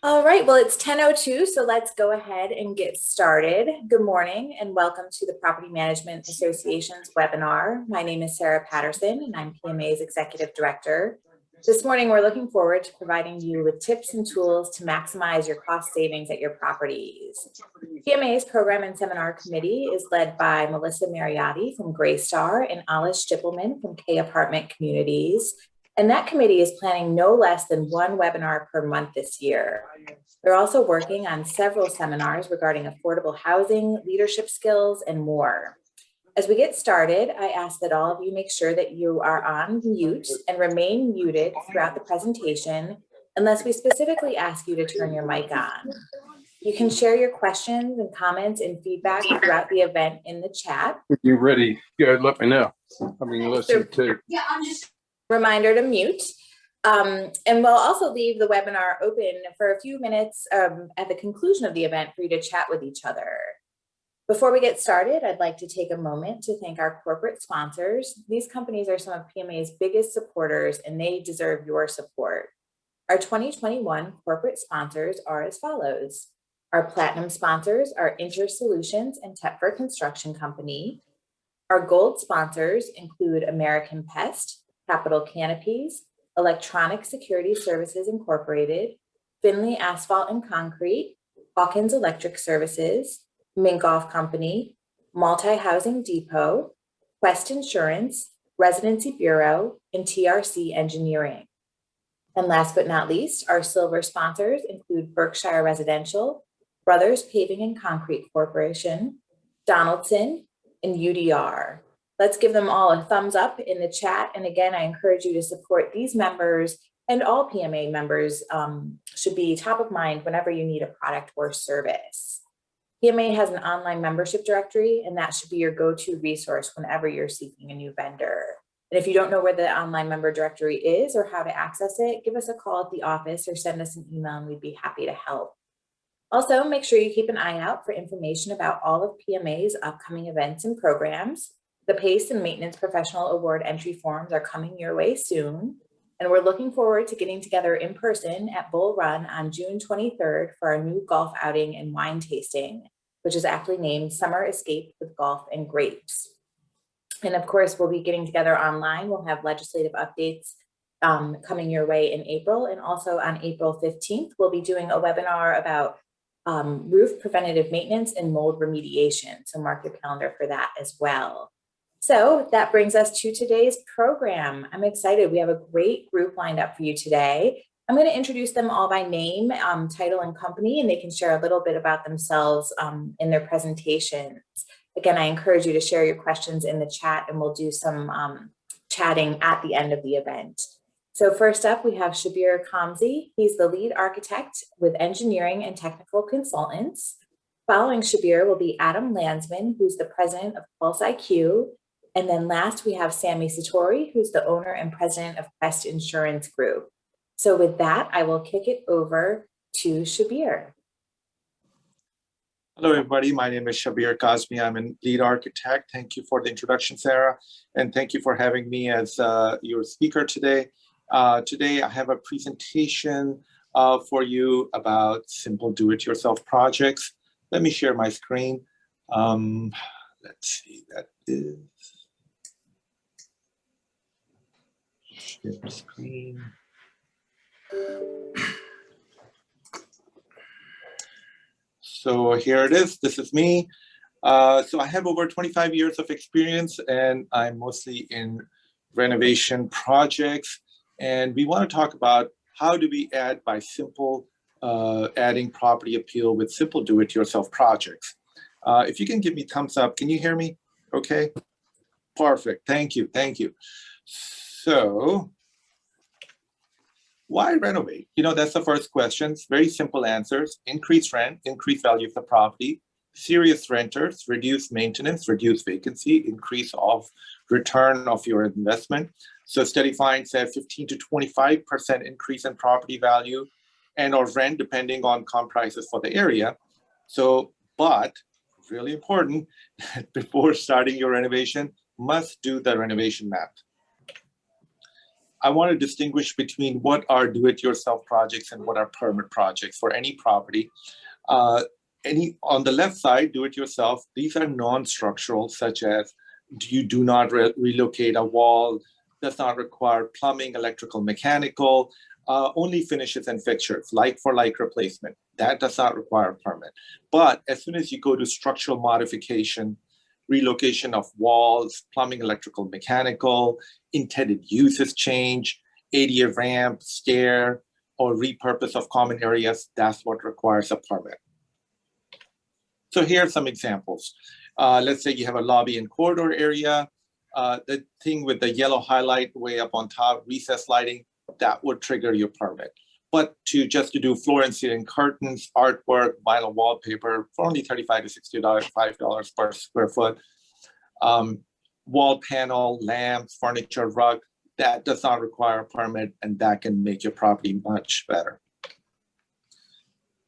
All right, well, it's 10:02, so let's go ahead and get started. Good morning and welcome to the Property Management Association's webinar. My name is Sarah Patterson and I'm PMA's Executive Director. This morning, we're looking forward to providing you with tips and tools to maximize your cost savings at your properties. PMA's Program and Seminar Committee is led by Melissa Mariotti from Graystar and Alice Stippelman from K Apartment Communities. And that committee is planning no less than one webinar per month this year. They're also working on several seminars regarding affordable housing, leadership skills, and more. As we get started, I ask that all of you make sure that you are on mute and remain muted throughout the presentation, unless we specifically ask you to turn your mic on. You can share your questions and comments and feedback throughout the event in the chat. When you're ready, go let me know. I mean, listen to. Yeah, I'm just. Reminder to mute. And we'll also leave the webinar open for a few minutes at the conclusion of the event for you to chat with each other. Before we get started, I'd like to take a moment to thank our corporate sponsors. These companies are some of PMA's biggest supporters and they deserve your support. Our 2021 corporate sponsors are as follows. Our platinum sponsors are Inter Solutions and Tepfer Construction Company. Our gold sponsors include American Pest, Capital Canopies, Electronic Security Services Incorporated, Finley Asphalt and Concrete, Hawkins Electric Services, Minkoff Company, Multi-Housing Depot, Quest Insurance, Residency Bureau, and TRC Engineering. And last but not least, our silver sponsors include Berkshire Residential, Brothers Paving and Concrete Corporation, Donaldson, and UDR. Let's give them all a thumbs up in the chat. And again, I encourage you to support these members, and all PMA members should be top of mind whenever you need a product or service. PMA has an online membership directory, and that should be your go-to resource whenever you're seeking a new vendor. And if you don't know where the online member directory is or how to access it, give us a call at the office or send us an email and we'd be happy to help. Also, make sure you keep an eye out for information about all of PMA's upcoming events and programs. The PACE and Maintenance Professional Award entry forms are coming your way soon. And we're looking forward to getting together in person at Bull Run on June 23rd for our new golf outing and wine tasting, which is aptly named Summer Escape with Golf and Grapes. And of course, we'll be getting together online. We'll have legislative updates coming your way in April. And also on April 15th, we'll be doing a webinar about roof preventative maintenance and mold remediation. So mark your calendar for that as well. So that brings us to today's program. I'm excited. We have a great group lined up for you today. I'm going to introduce them all by name, title, and company, and they can share a little bit about themselves in their presentations. Again, I encourage you to share your questions in the chat, and we'll do some chatting at the end of the event. So first up, we have Shabir Kamzi. He's the lead architect with engineering and technical consultants. Following Shabir will be Adam Landsman, who's the president of Pulse IQ. And then last, we have Sammy Satori, who's the owner and president of Quest Insurance Group. So with that, I will kick it over to Shabir. Hello, everybody. My name is Shabir Kazmi. I'm a lead architect. Thank you for the introduction, Sarah. And thank you for having me as your speaker today. Today, I have a presentation for you about simple do-it-yourself projects. Let me share my screen. Let's see, that is share screen. So here it is. This is me. So I have over 25 years of experience, and I'm mostly in renovation projects. And we want to talk about how do we add by simple adding property appeal with simple do-it-yourself projects. If you can give me thumbs up, can you hear me? Okay, perfect. Thank you. Thank you. So why renovate? You know, that's the first question. Very simple answers. Increase rent, increase value of the property. Serious renters, reduce maintenance, reduce vacancy, increase of return of your investment. So study finds that 15 to 25% increase in property value and or rent depending on comp prices for the area. So, but really important, before starting your renovation, must do the renovation math. I want to distinguish between what are do-it-yourself projects and what are permit projects for any property. On the left side, do-it-yourself, these are non-structural, such as you do not relocate a wall, does not require plumbing, electrical, mechanical, only finishes and fixtures, like for like replacement. That does not require a permit. But as soon as you go to structural modification, relocation of walls, plumbing, electrical, mechanical, intended uses change, ADA ramp, stair, or repurpose of common areas, that's what requires a permit. So here are some examples. Let's say you have a lobby and corridor area. The thing with the yellow highlight way up on top, recessed lighting, that would trigger your permit. But to do floor and ceiling curtains, artwork, vinyl wallpaper for only $35 to $60, $5 per square foot. Wall panel, lamps, furniture, rug, that does not require a permit, and that can make your property much better.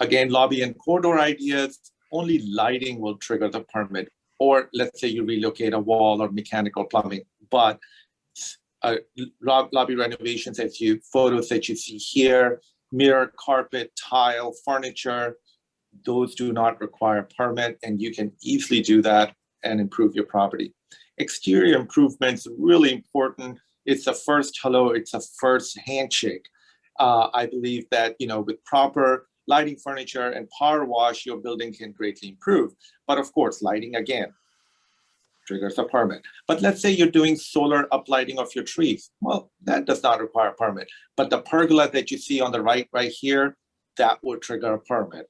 Again, lobby and corridor ideas, only lighting will trigger the permit. Or let's say you relocate a wall or mechanical plumbing, but lobby renovations, photos that you see here, mirror, carpet, tile, furniture, those do not require a permit, and you can easily do that and improve your property. Exterior improvements, really important. It's a first hello, it's a first handshake. I believe that, with proper lighting, furniture, and power wash, your building can greatly improve. But of course, lighting again triggers a permit. But let's say you're doing solar uplighting of your trees. Well, that does not require a permit. But the pergola that you see on the right here, that would trigger a permit.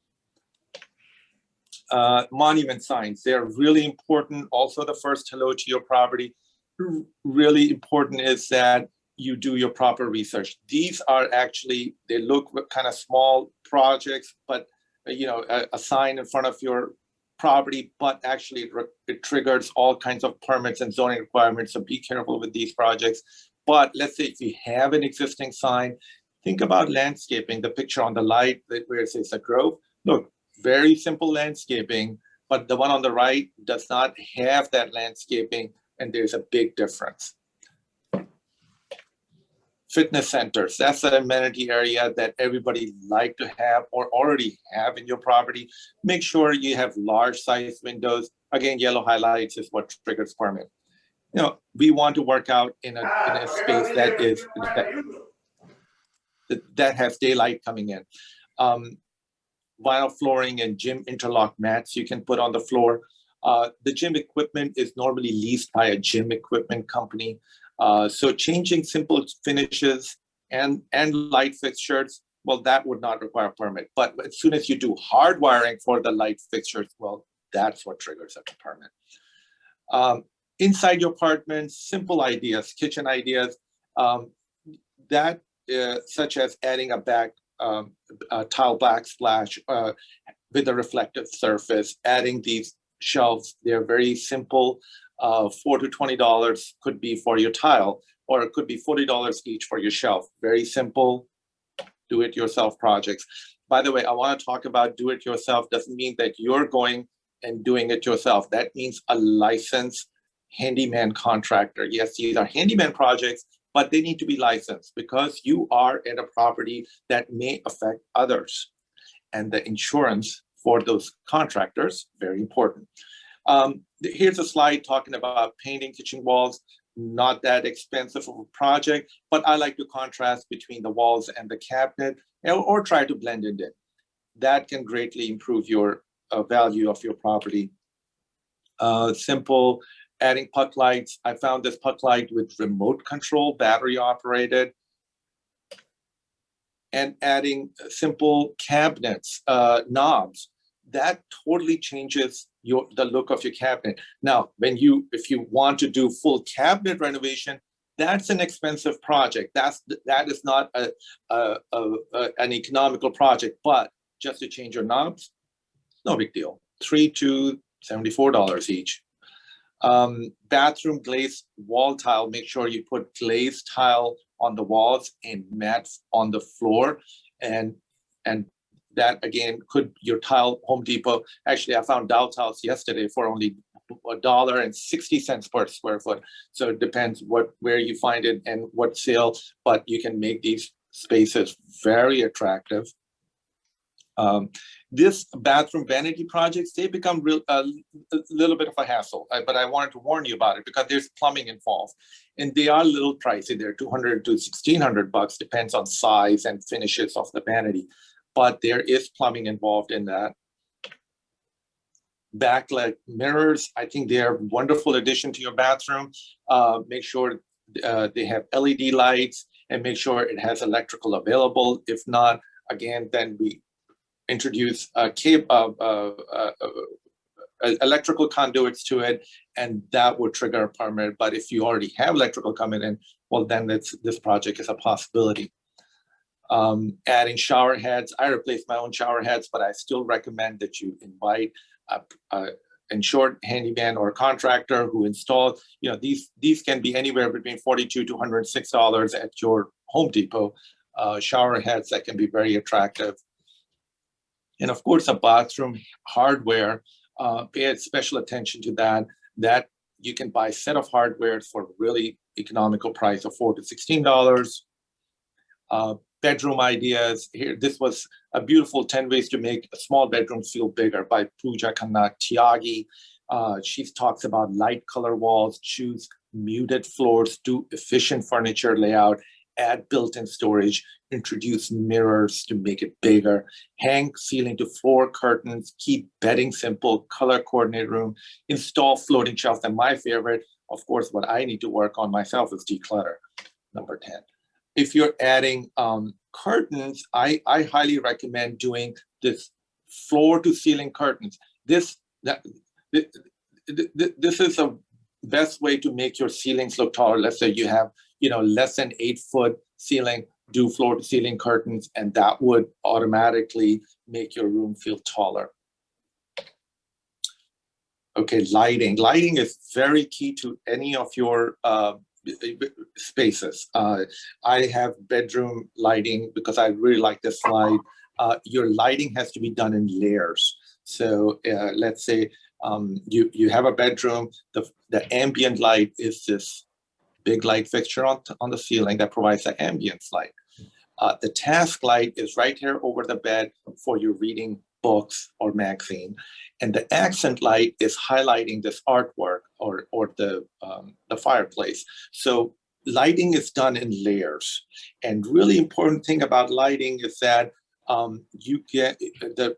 Monument signs, they're really important. Also, the first hello to your property. Really important is that you do your proper research. These are actually, they look kind of small projects, but a sign in front of your property, but actually it triggers all kinds of permits and zoning requirements. So be careful with these projects. But let's say if you have an existing sign, think about landscaping. The picture on the light where it says a grove, look, very simple landscaping, but the one on the right does not have that landscaping, and there's a big difference. Fitness centers, that's an amenity area that everybody like to have or already have in your property. Make sure you have large size windows. Again, yellow highlights is what triggers permit. We want to work out in a space that has daylight coming in. Vinyl flooring and gym interlock mats you can put on the floor. The gym equipment is normally leased by a gym equipment company. So changing simple finishes and light fixtures, well, that would not require a permit. But as soon as you do hard wiring for the light fixtures, well, that's what triggers a permit. Inside your apartment, simple ideas, kitchen ideas, such as adding a back tile backsplash with a reflective surface, adding these shelves. They're very simple. $4 to $20 could be for your tile, or it could be $40 each for your shelf. Very simple, do-it-yourself projects. By the way, I want to talk about do-it-yourself. Doesn't mean that you're going and doing it yourself. That means a licensed handyman contractor. Yes, these are handyman projects, but they need to be licensed because you are at a property that may affect others. And the insurance for those contractors, very important. Here's a slide talking about painting kitchen walls. Not that expensive of a project, but I like to contrast between the walls and the cabinet or try to blend it in. That can greatly improve your value of your property. Simple, adding puck lights. I found this puck light with remote control, battery operated. And adding simple cabinets, knobs. That totally changes the look of your cabinet. Now, if you want to do full cabinet renovation, that's an expensive project. That is not an economical project, but just to change your knobs, no big deal. $3 to $74 each. Bathroom glazed wall tile. Make sure you put glazed tile on the walls and mats on the floor, and that again could your tile. Home Depot. Actually, I found Dow tiles yesterday for only $1.60 per square foot. So it depends where you find it and what sale, but you can make these spaces very attractive. This bathroom vanity projects, they become a little bit of a hassle, but I wanted to warn you about it because there's plumbing involved, and they are a little pricey. They're $200 to $1,600, depends on size and finishes of the vanity, but there is plumbing involved in that. Backlit mirrors, I think they are a wonderful addition to your bathroom. Make sure they have LED lights and make sure it has electrical available. If not, again, then we introduce electrical conduits to it, and that would trigger a permit. But if you already have electrical coming in, well, then this project is a possibility. Adding shower heads, I replaced my own shower heads, but I still recommend that you invite a insured handyman or contractor who install. These can be anywhere between $42 to $106 at your Home Depot. Shower heads that can be very attractive. And of course, a bathroom hardware, pay special attention to that you can buy a set of hardware for a really economical price of $4 to $16. Bedroom ideas. Here, this was a beautiful 10 ways to make small bedrooms feel bigger by Pooja Khanna Tyagi. She talks about light color walls, choose muted floors, do efficient furniture layout, add built-in storage, introduce mirrors to make it bigger, hang ceiling to floor curtains, keep bedding simple, color coordinate room, install floating shelves. And my favorite, of course, what I need to work on myself is declutter, number 10. If you're adding curtains, I highly recommend doing this floor to ceiling curtains. This is a best way to make your ceilings look taller. Let's say you have less than 8-foot ceiling, do floor to ceiling curtains, and that would automatically make your room feel taller. Okay, lighting. Lighting is very key to any of your spaces. I have bedroom lighting because I really like this slide. Your lighting has to be done in layers. So let's say you have a bedroom, the ambient light is this big light fixture on the ceiling that provides the ambience light. The task light is right here over the bed for your reading books or magazine. And the accent light is highlighting this artwork or the fireplace. So lighting is done in layers. And really important thing about lighting is that you get the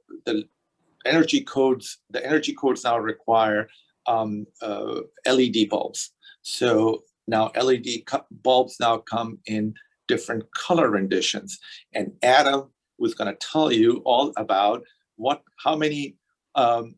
energy codes. The energy codes now require LED bulbs. So now LED bulbs now come in different color renditions. And Adam was going to tell you all about how many, correct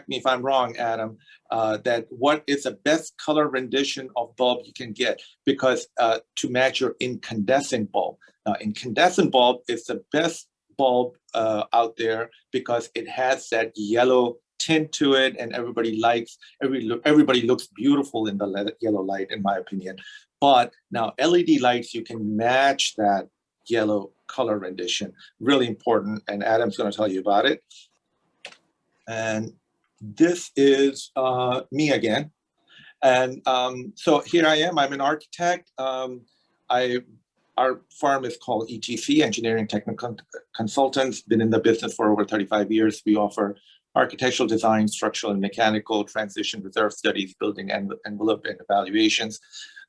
me if I'm wrong, Adam, that what is the best color rendition of bulb you can get, because to match your incandescent bulb. Now, incandescent bulb is the best bulb out there because it has that yellow tint to it, and everybody looks beautiful in the yellow light, in my opinion. But now LED lights, you can match that yellow color rendition. Really important, and Adam's going to tell you about it. And this is me again. And so here I am. I'm an architect. Our firm is called ETC, Engineering Technical Consultants. Been in the business for over 35 years. We offer architectural design, structural and mechanical, transition reserve studies, building envelope and evaluations.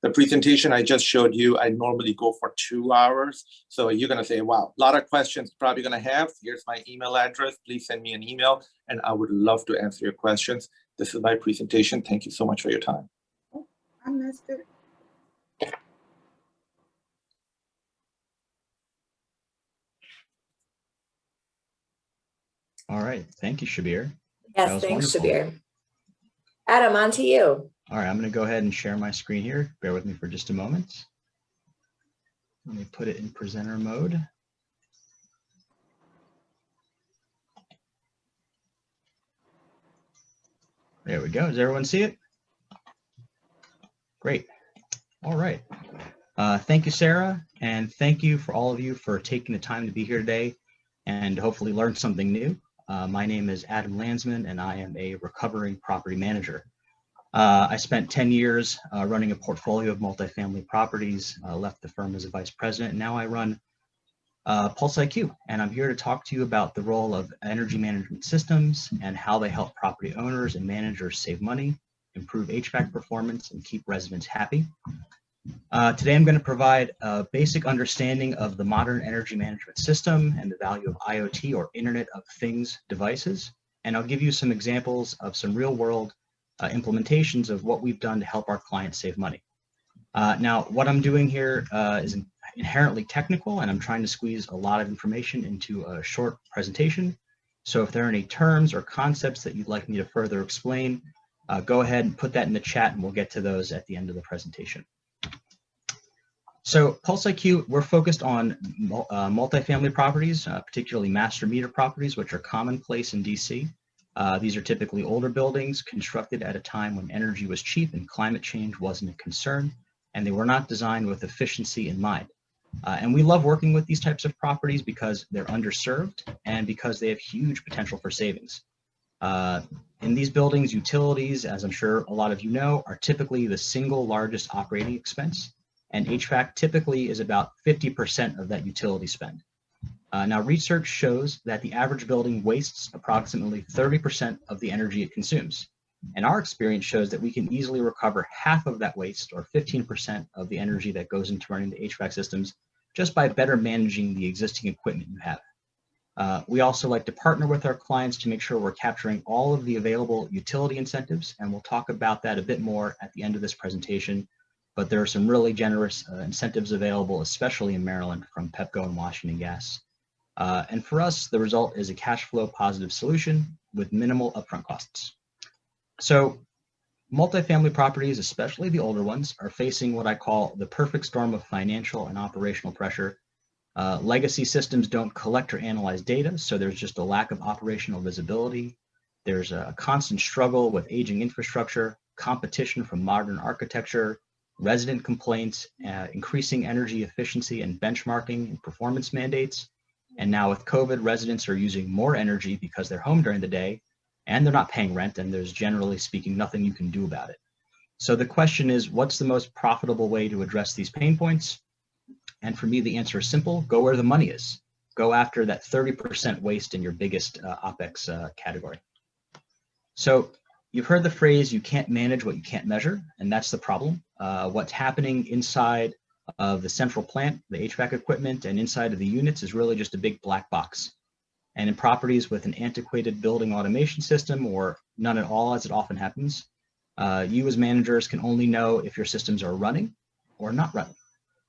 The presentation I just showed you, I normally go for 2 hours. So you're going to say, wow, a lot of questions probably going to have. Here's my email address. Please send me an email, and I would love to answer your questions. This is my presentation. Thank you so much for your time. I missed it. All right. Thank you, Shabir. Yes, thanks, Shabir. Adam, on to you. All right, I'm going to go ahead and share my screen here. Bear with me for just a moment. Let me put it in presenter mode. There we go. Does everyone see it? Great. All right. Thank you, Sarah, and thank you for all of you for taking the time to be here today and hopefully learn something new. My name is Adam Landsman, and I am a recovering property manager. I spent 10 years running a portfolio of multifamily properties, left the firm as a vice president, and now I run Pulse IQ, and I'm here to talk to you about the role of energy management systems and how they help property owners and managers save money, improve HVAC performance, and keep residents happy. Today, I'm going to provide a basic understanding of the modern energy management system and the value of IoT, or Internet of Things devices, and I'll give you some examples of some real-world implementations of what we've done to help our clients save money. Now, what I'm doing here is inherently technical, and I'm trying to squeeze a lot of information into a short presentation. So if there are any terms or concepts that you'd like me to further explain, go ahead and put that in the chat, and we'll get to those at the end of the presentation. So Pulse IQ, we're focused on multifamily properties, particularly master meter properties, which are commonplace in DC. These are typically older buildings constructed at a time when energy was cheap and climate change wasn't a concern, and they were not designed with efficiency in mind. And we love working with these types of properties because they're underserved and because they have huge potential for savings. In these buildings, utilities, as I'm sure a lot of you know, are typically the single largest operating expense, and HVAC typically is about 50% of that utility spend. Now, research shows that the average building wastes approximately 30% of the energy it consumes. And our experience shows that we can easily recover half of that waste, or 15% of the energy that goes into running the HVAC systems, just by better managing the existing equipment you have. We also like to partner with our clients to make sure we're capturing all of the available utility incentives, and we'll talk about that a bit more at the end of this presentation. But there are some really generous incentives available, especially in Maryland, from Pepco and Washington Gas. And for us, the result is a cash flow positive solution with minimal upfront costs. So multifamily properties, especially the older ones, are facing what I call the perfect storm of financial and operational pressure. Legacy systems don't collect or analyze data, so there's just a lack of operational visibility. There's a constant struggle with aging infrastructure, competition from modern architecture, resident complaints, increasing energy efficiency and benchmarking and performance mandates. And now with COVID, residents are using more energy because they're home during the day and they're not paying rent, and there's generally speaking nothing you can do about it. So the question is, what's the most profitable way to address these pain points? And for me, the answer is simple: go where the money is. Go after that 30% waste in your biggest OpEx category. So you've heard the phrase, you can't manage what you can't measure, and that's the problem. What's happening inside of the central plant, the HVAC equipment, and inside of the units is really just a big black box. And in properties with an antiquated building automation system, or none at all, as it often happens, you as managers can only know if your systems are running or not running.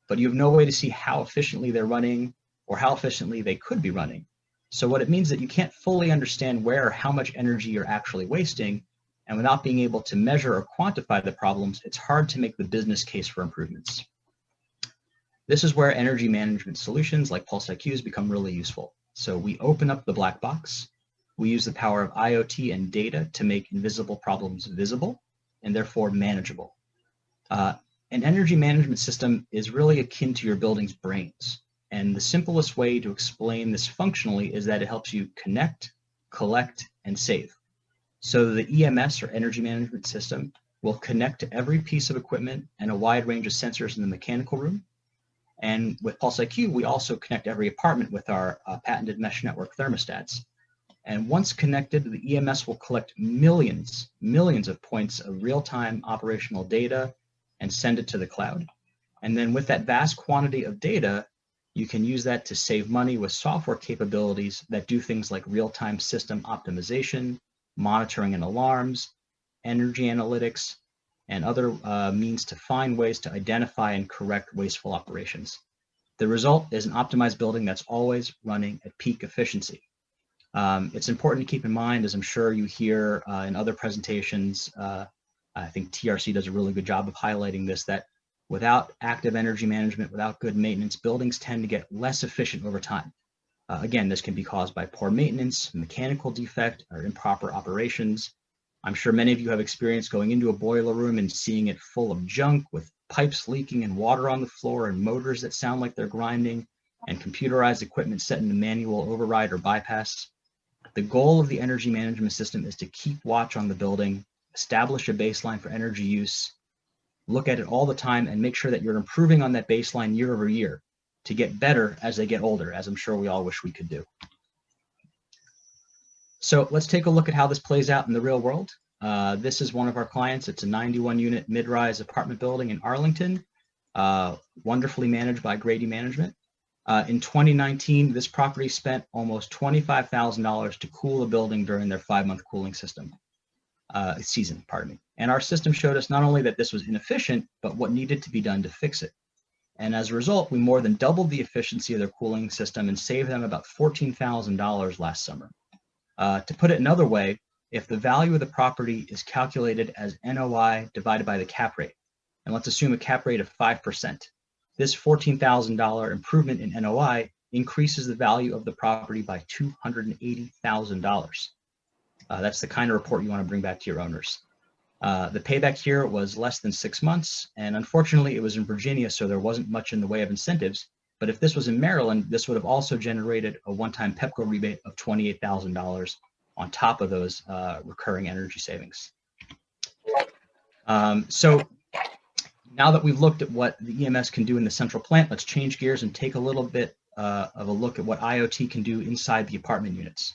But you have no way to see how efficiently they're running or how efficiently they could be running. So what it means is that you can't fully understand where or how much energy you're actually wasting. And without being able to measure or quantify the problems, it's hard to make the business case for improvements. This is where energy management solutions like Pulse IQs become really useful. So we open up the black box. We use the power of IoT and data to make invisible problems visible and therefore manageable. An energy management system is really akin to your building's brains. And the simplest way to explain this functionally is that it helps you connect, collect, and save. So the EMS, or energy management system, will connect to every piece of equipment and a wide range of sensors in the mechanical room. And with Pulse IQ, we also connect every apartment with our patented mesh network thermostats. And once connected, the EMS will collect millions of points of real-time operational data and send it to the cloud. And then with that vast quantity of data, you can use that to save money with software capabilities that do things like real-time system optimization, monitoring and alarms, energy analytics, and other means to find ways to identify and correct wasteful operations. The result is an optimized building that's always running at peak efficiency. It's important to keep in mind, as I'm sure you hear in other presentations, I think TRC does a really good job of highlighting this, that without active energy management, without good maintenance, buildings tend to get less efficient over time. Again, this can be caused by poor maintenance, mechanical defect, or improper operations. I'm sure many of you have experience going into a boiler room and seeing it full of junk with pipes leaking and water on the floor and motors that sound like they're grinding and computerized equipment set into manual override or bypass. The goal of the energy management system is to keep watch on the building, establish a baseline for energy use, look at it all the time, and make sure that you're improving on that baseline year over year to get better as they get older, as I'm sure we all wish we could do. So let's take a look at how this plays out in the real world. This is one of our clients. It's a 91-unit mid-rise apartment building in Arlington, wonderfully managed by Grady Management. In 2019, this property spent almost $25,000 to cool the building during their 5-month cooling season. And our system showed us not only that this was inefficient, but what needed to be done to fix it. And as a result, we more than doubled the efficiency of their cooling system and saved them about $14,000 last summer. To put it another way, if the value of the property is calculated as NOI divided by the cap rate, and let's assume a cap rate of 5%, this $14,000 improvement in NOI increases the value of the property by $280,000. That's the kind of report you want to bring back to your owners. The payback here was less than 6 months, and unfortunately it was in Virginia, so there wasn't much in the way of incentives. But if this was in Maryland, this would have also generated a one-time PEPCO rebate of $28,000 on top of those recurring energy savings. So now that we've looked at what the EMS can do in the central plant, let's change gears and take a little bit of a look at what IoT can do inside the apartment units.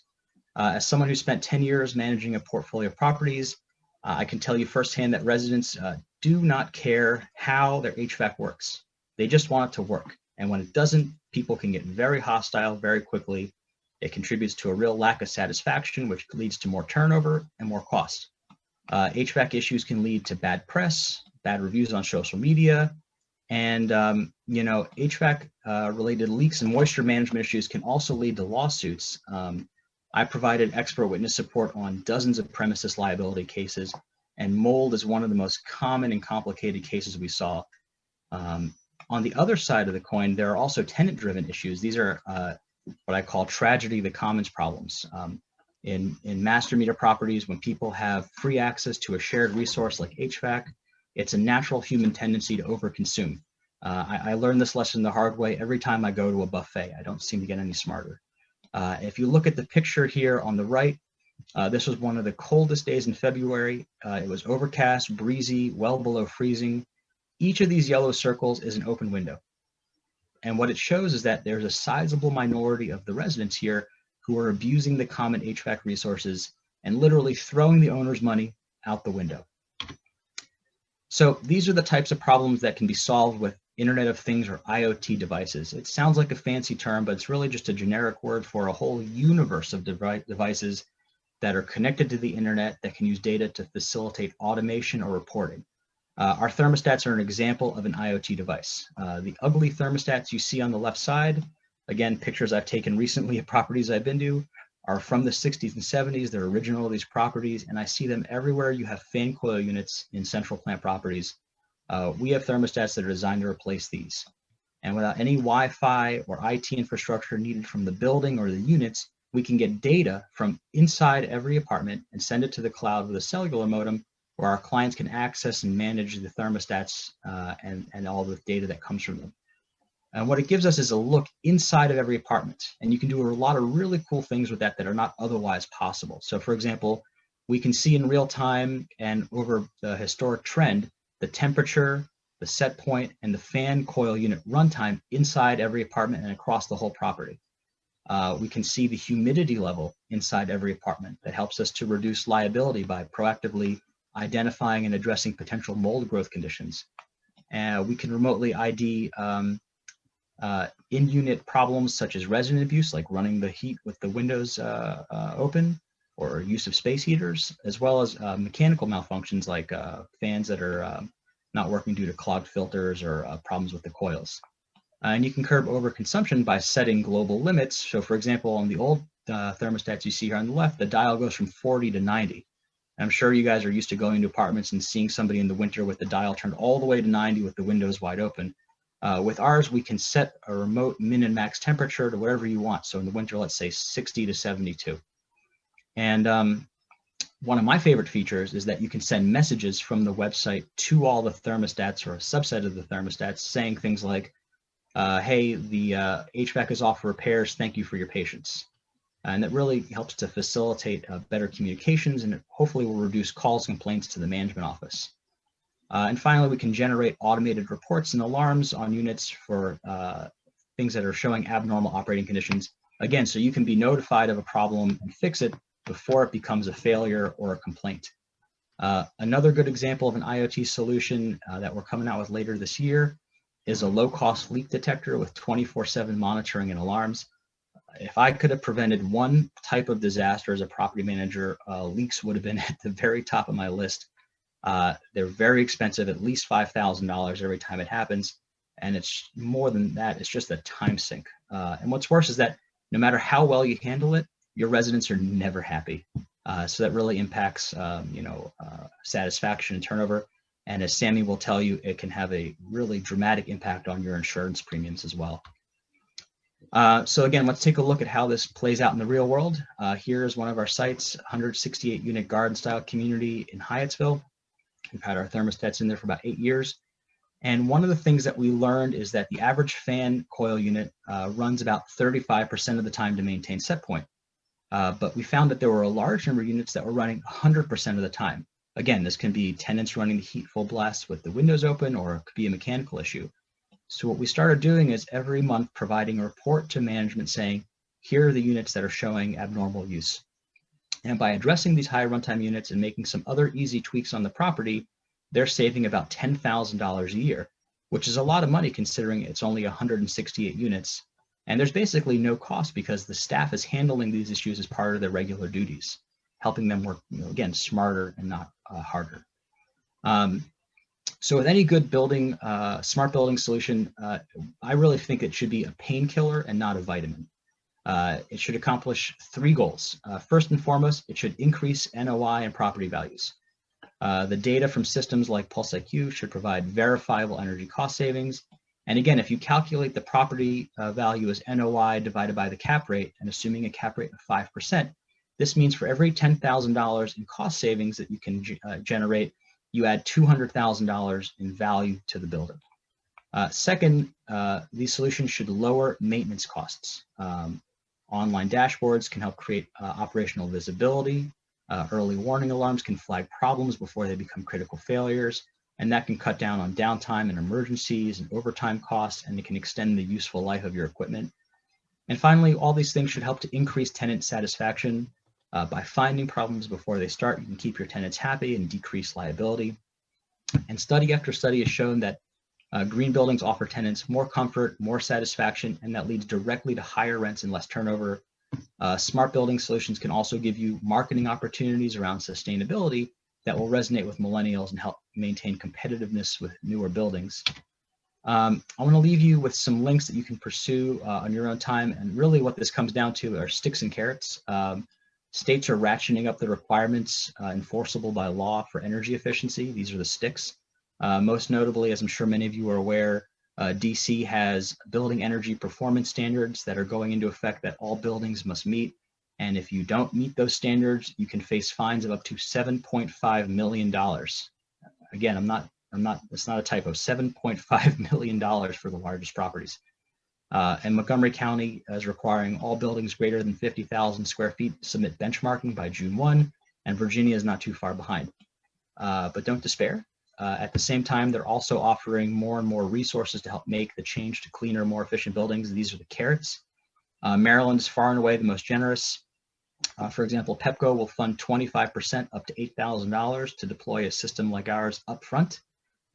As someone who spent 10 years managing a portfolio of properties, I can tell you firsthand that residents do not care how their HVAC works. They just want it to work. And when it doesn't, people can get very hostile very quickly. It contributes to a real lack of satisfaction, which leads to more turnover and more cost. HVAC issues can lead to bad press, bad reviews on social media, and HVAC related leaks and moisture management issues can also lead to lawsuits. I provided expert witness support on dozens of premises liability cases, and mold is one of the most common and complicated cases we saw. On the other side of the coin, there are also tenant-driven issues. These are what I call tragedy of the commons problems. In master meter properties, when people have free access to a shared resource like HVAC, it's a natural human tendency to overconsume. I learned this lesson the hard way every time I go to a buffet. I don't seem to get any smarter. If you look at the picture here on the right, this was one of the coldest days in February. It was overcast, breezy, well below freezing. Each of these yellow circles is an open window. And what it shows is that there's a sizable minority of the residents here who are abusing the common HVAC resources and literally throwing the owner's money out the window. So these are the types of problems that can be solved with Internet of Things or IoT devices. It sounds like a fancy term, but it's really just a generic word for a whole universe of devices that are connected to the internet that can use data to facilitate automation or reporting. Our thermostats are an example of an IoT device. The ugly thermostats you see on the left side, again, pictures I've taken recently of properties I've been to, are from the 60s and 70s. They're original to these properties, and I see them everywhere you have fan coil units in central plant properties. We have thermostats that are designed to replace these. And without any Wi-Fi or IT infrastructure needed from the building or the units, we can get data from inside every apartment and send it to the cloud with a cellular modem where our clients can access and manage the thermostats and all the data that comes from them. And what it gives us is a look inside of every apartment. And you can do a lot of really cool things with that that are not otherwise possible. So for example, we can see in real time and over the historic trend, the temperature, the set point, and the fan coil unit runtime inside every apartment and across the whole property. We can see the humidity level inside every apartment. That helps us to reduce liability by proactively identifying and addressing potential mold growth conditions. We can remotely ID in-unit problems such as resident abuse, like running the heat with the windows open, or use of space heaters, as well as mechanical malfunctions like fans that are not working due to clogged filters or problems with the coils. And you can curb overconsumption by setting global limits. So for example, on the old thermostats you see here on the left, the dial goes from 40 to 90. And I'm sure you guys are used to going to apartments and seeing somebody in the winter with the dial turned all the way to 90 with the windows wide open. With ours, we can set a remote min and max temperature to whatever you want. So in the winter, let's say 60 to 72. And one of my favorite features is that you can send messages from the website to all the thermostats or a subset of the thermostats saying things like, hey, the HVAC is off for repairs. Thank you for your patience. And that really helps to facilitate better communications, and it hopefully will reduce calls and complaints to the management office. And finally, we can generate automated reports and alarms on units for things that are showing abnormal operating conditions. Again, so you can be notified of a problem and fix it before it becomes a failure or a complaint. Another good example of an IoT solution that we're coming out with later this year is a low-cost leak detector with 24/7 monitoring and alarms. If I could have prevented one type of disaster as a property manager, leaks would have been at the very top of my list. They're very expensive, at least $5,000 every time it happens. And it's more than that, it's just a time sink. And what's worse is that no matter how well you handle it, your residents are never happy. So that really impacts, satisfaction and turnover. And as Sammy will tell you, it can have a really dramatic impact on your insurance premiums as well. So again, let's take a look at how this plays out in the real world. Here's one of our sites, 168 unit garden style community in Hyattsville. We've had our thermostats in there for about 8 years. And one of the things that we learned is that the average fan coil unit runs about 35% of the time to maintain set point. But we found that there were a large number of units that were running 100% of the time. Again, this can be tenants running the heat full blast with the windows open, or it could be a mechanical issue. So what we started doing is every month providing a report to management saying, here are the units that are showing abnormal use. And by addressing these high runtime units and making some other easy tweaks on the property, they're saving about $10,000 a year, which is a lot of money considering it's only 168 units. And there's basically no cost because the staff is handling these issues as part of their regular duties, helping them work, again, smarter and not harder. So with any good building, smart building solution, I really think it should be a painkiller and not a vitamin. It should accomplish 3 goals. First and foremost, it should increase NOI and property values. The data from systems like PulseIQ should provide verifiable energy cost savings. And again, if you calculate the property value as NOI divided by the cap rate, and assuming a cap rate of 5%, this means for every $10,000 in cost savings that you can generate, you add $200,000 in value to the building. Second, these solutions should lower maintenance costs. Online dashboards can help create operational visibility. Early warning alarms can flag problems before they become critical failures, and that can cut down on downtime and emergencies and overtime costs, and it can extend the useful life of your equipment. And finally, all these things should help to increase tenant satisfaction. By finding problems before they start, you can keep your tenants happy and decrease liability. And study after study has shown that green buildings offer tenants more comfort, more satisfaction, and that leads directly to higher rents and less turnover. Smart building solutions can also give you marketing opportunities around sustainability that will resonate with millennials and help maintain competitiveness with newer buildings. I want to leave you with some links that you can pursue on your own time. And really what this comes down to are sticks and carrots. States are ratcheting up the requirements enforceable by law for energy efficiency. These are the sticks. Most notably, as I'm sure many of you are aware, DC has building energy performance standards that are going into effect that all buildings must meet. And if you don't meet those standards, you can face fines of up to $7.5 million. Again, it's not a typo, $7.5 million for the largest properties. And Montgomery County is requiring all buildings greater than 50,000 square feet submit benchmarking by June 1, and Virginia is not too far behind. But don't despair. At the same time, they're also offering more and more resources to help make the change to cleaner, more efficient buildings. These are the carrots. Maryland is far and away the most generous. For example, Pepco will fund 25% up to $8,000 to deploy a system like ours upfront,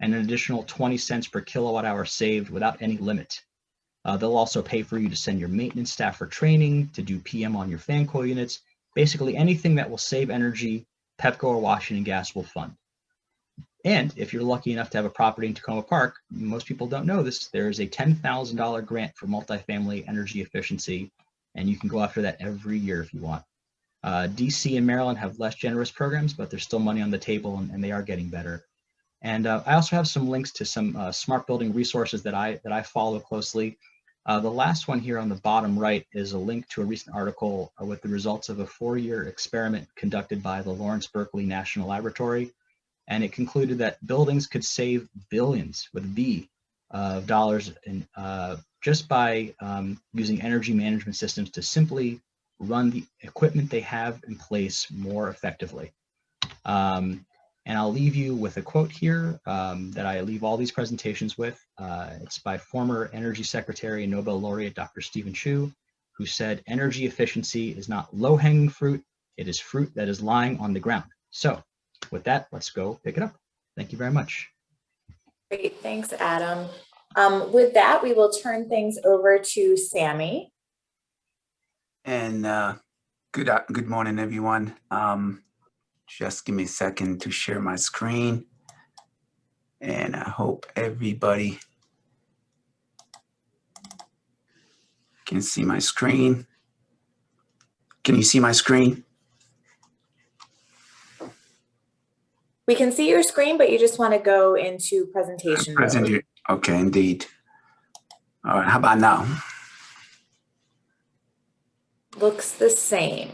and an additional 20 cents per kilowatt hour saved without any limit. They'll also pay for you to send your maintenance staff for training, to do PM on your fan coil units. Basically anything that will save energy, Pepco or Washington Gas will fund. And if you're lucky enough to have a property in Tacoma Park, most people don't know this, there is a $10,000 grant for multifamily energy efficiency, and you can go after that every year if you want. DC and Maryland have less generous programs, but there's still money on the table, and they are getting better. And I also have some links to some smart building resources that I follow closely. The last one here on the bottom right is a link to a recent article with the results of a 4-year experiment conducted by the Lawrence Berkeley National Laboratory. And it concluded that buildings could save billions, with B, of dollars in, just by using energy management systems to simply run the equipment they have in place more effectively. And I'll leave you with a quote here that I leave all these presentations with. It's by former Energy Secretary and Nobel laureate Dr. Stephen Chu, who said, "Energy efficiency is not low-hanging fruit, it is fruit that is lying on the ground." So with that, let's go pick it up. Thank you very much. Great, thanks, Adam. With that, we will turn things over to Sammy. And good morning, everyone. Just give me a second to share my screen. And I hope everybody can see my screen. Can you see my screen? We can see your screen, but you just want to go into presentation mode. Okay, indeed. All right, how about now? Looks the same.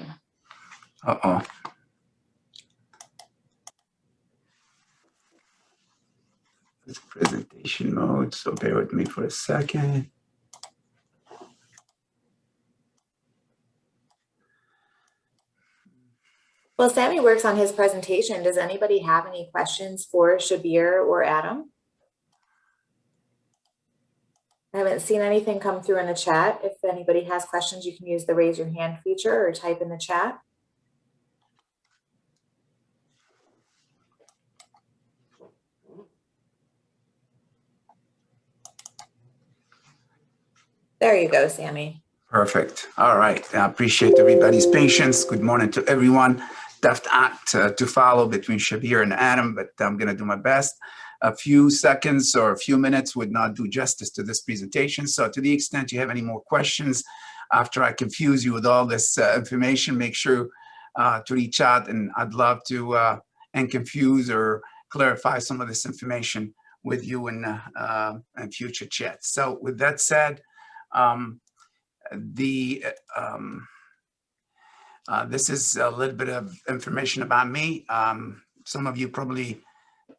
Uh-oh. It's presentation mode, so bear with me for a second. Well, Sammy works on his presentation. Does anybody have any questions for Shabir or Adam? I haven't seen anything come through in the chat. If anybody has questions, you can use the raise your hand feature or type in the chat. There you go, Sammy. Perfect. All right. I appreciate everybody's patience. Good morning to everyone. Tough act to follow between Shabir and Adam, but I'm going to do my best. A few seconds or a few minutes would not do justice to this presentation. So to the extent you have any more questions after I confuse you with all this information, make sure to reach out, and I'd love to and confuse or clarify some of this information with you in future chats. So with that said, this is a little bit of information about me. Some of you probably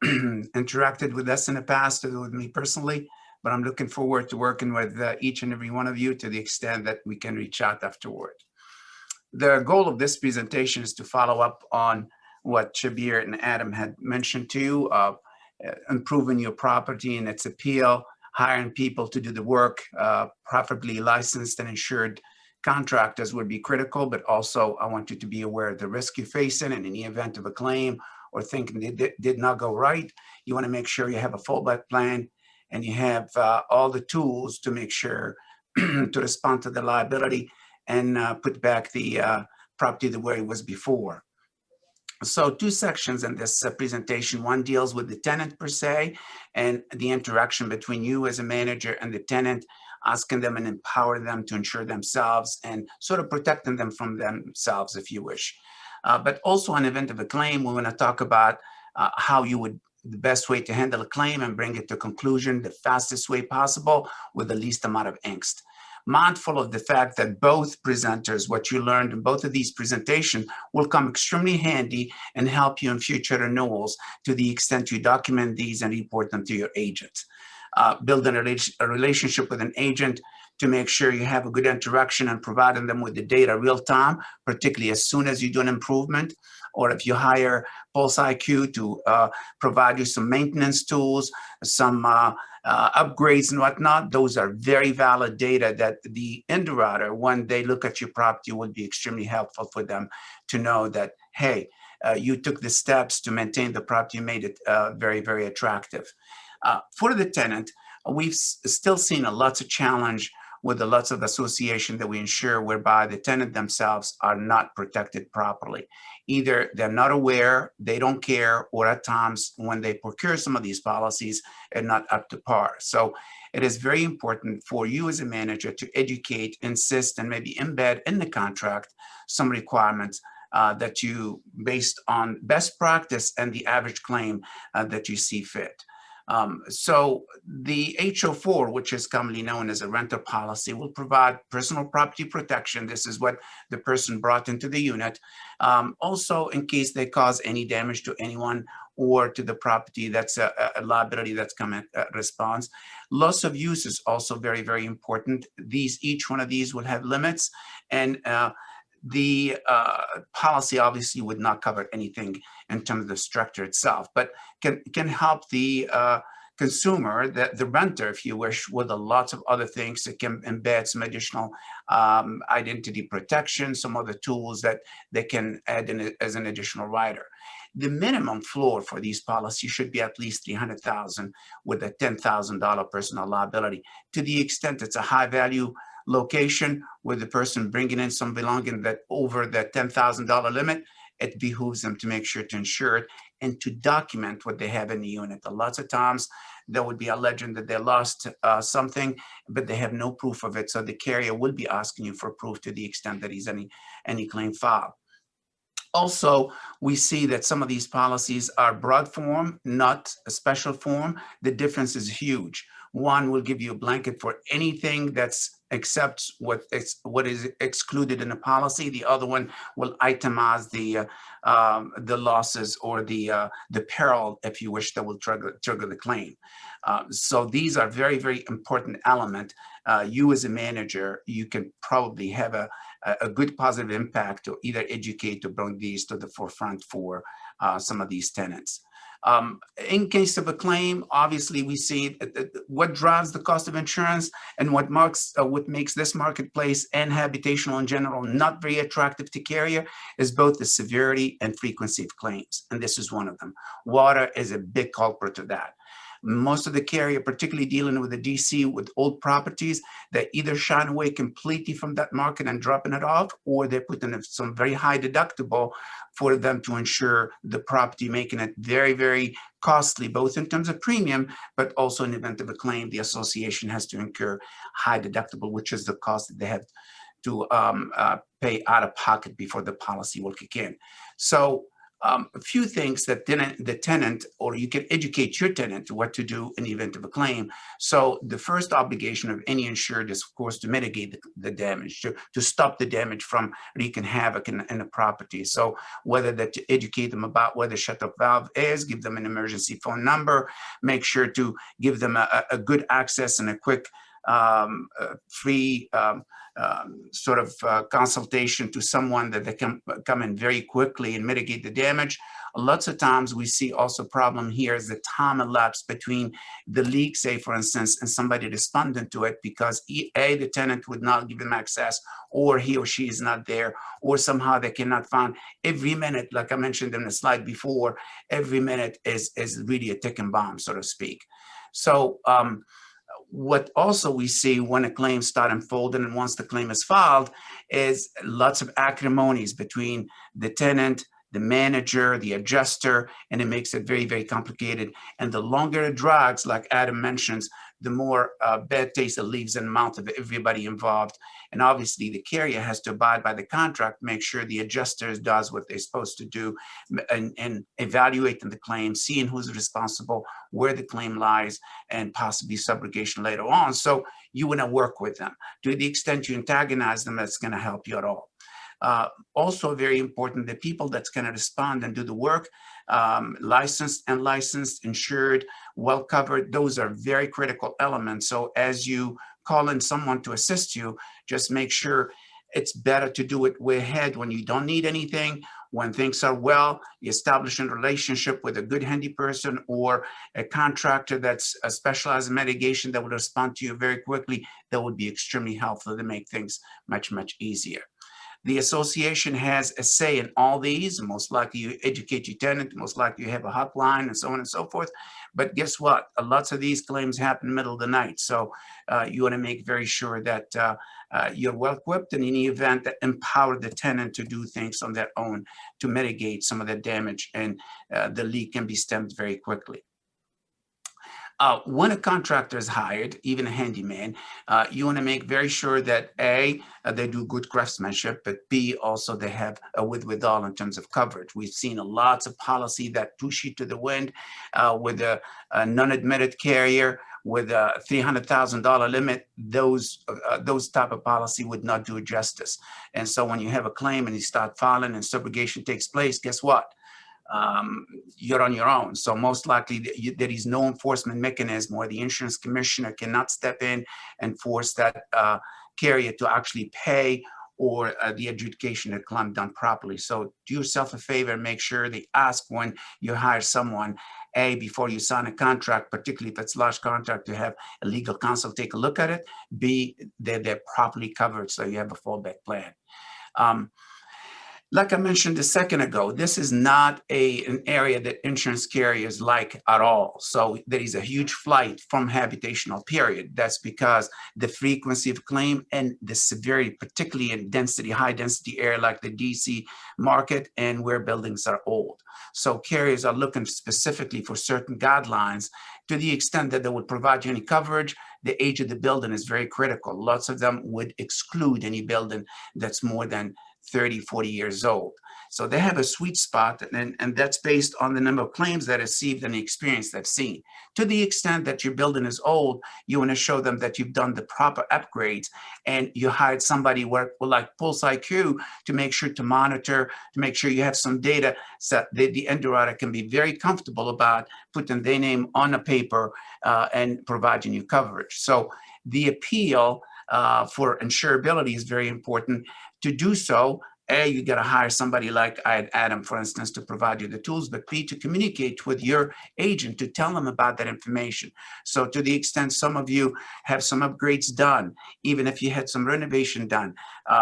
interacted with us in the past or with me personally, but I'm looking forward to working with each and every one of you to the extent that we can reach out afterward. The goal of this presentation is to follow up on what Shabir and Adam had mentioned to you, improving your property and its appeal, hiring people to do the work, preferably licensed and insured contractors would be critical, but also I want you to be aware of the risk you face in the event of a claim or thinking it did not go right. You want to make sure you have a fallback plan and you have all the tools to make sure to respond to the liability and put back the property the way it was before. So two sections in this presentation. One deals with the tenant per se and the interaction between you as a manager and the tenant, asking them and empowering them to insure themselves and sort of protecting them from themselves if you wish. But also in the event of a claim, we want to talk about how you would, the best way to handle a claim and bring it to conclusion the fastest way possible with the least amount of angst. Mindful of the fact that both presenters, what you learned in both of these presentations will come extremely handy and help you in future renewals to the extent you document these and report them to your agent. Building a relationship with an agent to make sure you have a good interaction and providing them with the data real time, particularly as soon as you do an improvement, or if you hire Pulse IQ to provide you some maintenance tools, some upgrades and whatnot. Those are very valid data that the underwriter, when they look at your property, will be extremely helpful for them to know that, hey, you took the steps to maintain the property, you made it very, very attractive. For the tenant, we've still seen lots of challenge with the lots of association that we insure whereby the tenant themselves are not protected properly. Either they're not aware, they don't care, or at times when they procure some of these policies, are not up to par. So it is very important for you as a manager to educate, insist, and maybe embed in the contract some requirements that you, based on best practice and the average claim that you see fit. So the HO4, which is commonly known as a renter policy, will provide personal property protection. This is what the person brought into the unit. Also, in case they cause any damage to anyone or to the property, that's a liability that's coming response. Loss of use is also very, very important. Each one of these will have limits, and the policy obviously would not cover anything in terms of the structure itself, but can help the consumer, the renter, if you wish, with a lot of other things that can embed some additional identity protection, some other tools that they can add in as an additional rider. The minimum floor for these policies should be at least $300,000 with a $10,000 personal liability. To the extent it's a high value location with the person bringing in some belonging that over the $10,000 limit, it behooves them to make sure to insure it and to document what they have in the unit. Lots of times there would be a legend that they lost something, but they have no proof of it. So the carrier will be asking you for proof to the extent that he's any claim filed. Also, we see that some of these policies are broad form, not a special form. The difference is huge. One will give you a blanket for anything that's except what is excluded in a policy. The other one will itemize the losses or the peril, if you wish, that will trigger the claim. So these are very, very important element. You as a manager, you can probably have a good positive impact to either educate or bring these to the forefront for some of these tenants. In case of a claim, obviously we see what drives the cost of insurance and what makes this marketplace and habitational in general not very attractive to carrier is both the severity and frequency of claims. And this is one of them. Water is a big culprit to that. Most of the carrier, particularly dealing with the DC with old properties, they either shine away completely from that market and dropping it off, or they're putting some very high deductible for them to insure the property, making it very, very costly, both in terms of premium, but also in the event of a claim, the association has to incur high deductible, which is the cost that they have to pay out of pocket before the policy will kick in. So a few things that the tenant, or you can educate your tenant what to do in the event of a claim. So the first obligation of any insured is, of course, to mitigate the damage, to stop the damage from wreaking havoc in a property. So whether that to educate them about where the shut-off valve is, give them an emergency phone number, make sure to give them a good access and a quick free sort of consultation to someone that they can come in very quickly and mitigate the damage. Lots of times we see also problem here is the time elapsed between the leak, say for instance, and somebody responding to it because the tenant would not give them access, or he or she is not there, or somehow they cannot find. Every minute, like I mentioned in the slide before, every minute is really a ticking bomb, so to speak. So what also we see when a claim starts unfolding and once the claim is filed is lots of acrimonies between the tenant, the manager, the adjuster, and it makes it very, very complicated. And the longer it drags, like Adam mentions, the more bad taste it leaves in the mouth of everybody involved. And obviously the carrier has to abide by the contract, make sure the adjuster does what they're supposed to do, and evaluating the claim, seeing who's responsible, where the claim lies, and possibly subrogation later on. So you want to work with them. To the extent you antagonize them, that's going to help you at all. Also very important, the people that's going to respond and do the work, licensed, unlicensed, insured, well covered, those are very critical elements. So as you call in someone to assist you, just make sure it's better to do it way ahead when you don't need anything. When things are well, you establish a relationship with a good handy person or a contractor that's specialized in mitigation that will respond to you very quickly. That would be extremely helpful to make things much, much easier. The association has a say in all these. Most likely you educate your tenant, most likely you have a hotline and so on and so forth. But guess what? Lots of these claims happen in the middle of the night. So you want to make very sure that you're well equipped, and in any event that empower the tenant to do things on their own to mitigate some of the damage, and the leak can be stemmed very quickly. When a contractor is hired, even a handyman, you want to make very sure that A, they do good craftsmanship, but B, also they have a wherewithal in terms of coverage. We've seen lots of policy that push you to the wind with a non-admitted carrier with a $300,000 limit. Those type of policy would not do it justice. And so when you have a claim and you start filing and subrogation takes place, guess what? You're on your own. So most likely there is no enforcement mechanism where the insurance commissioner cannot step in and force that carrier to actually pay or the adjudication of claim done properly. So do yourself a favor, make sure they ask when you hire someone, A, before you sign a contract, particularly if it's large contract, to have a legal counsel take a look at it. B, they're properly covered, so you have a fallback plan. Like I mentioned a second ago, this is not an area that insurance carriers like at all. So there is a huge flight from habitational, period. That's because the frequency of claim and the severity, particularly in high density area like the DC market and where buildings are old. So carriers are looking specifically for certain guidelines to the extent that they would provide you any coverage. The age of the building is very critical. Lots of them would exclude any building that's more than 30, 40 years old. So they have a sweet spot, and that's based on the number of claims that received and the experience they've seen. To the extent that your building is old, you want to show them that you've done the proper upgrades and you hired somebody like Pulse IQ to make sure to monitor, to make sure you have some data so that the underwriter can be very comfortable about putting their name on a paper and providing you coverage. So the appeal for insurability is very important. To do so, A, you got to hire somebody like Adam, for instance, to provide you the tools, but B, to communicate with your agent to tell them about that information. So to the extent some of you have some upgrades done, even if you had some renovation done,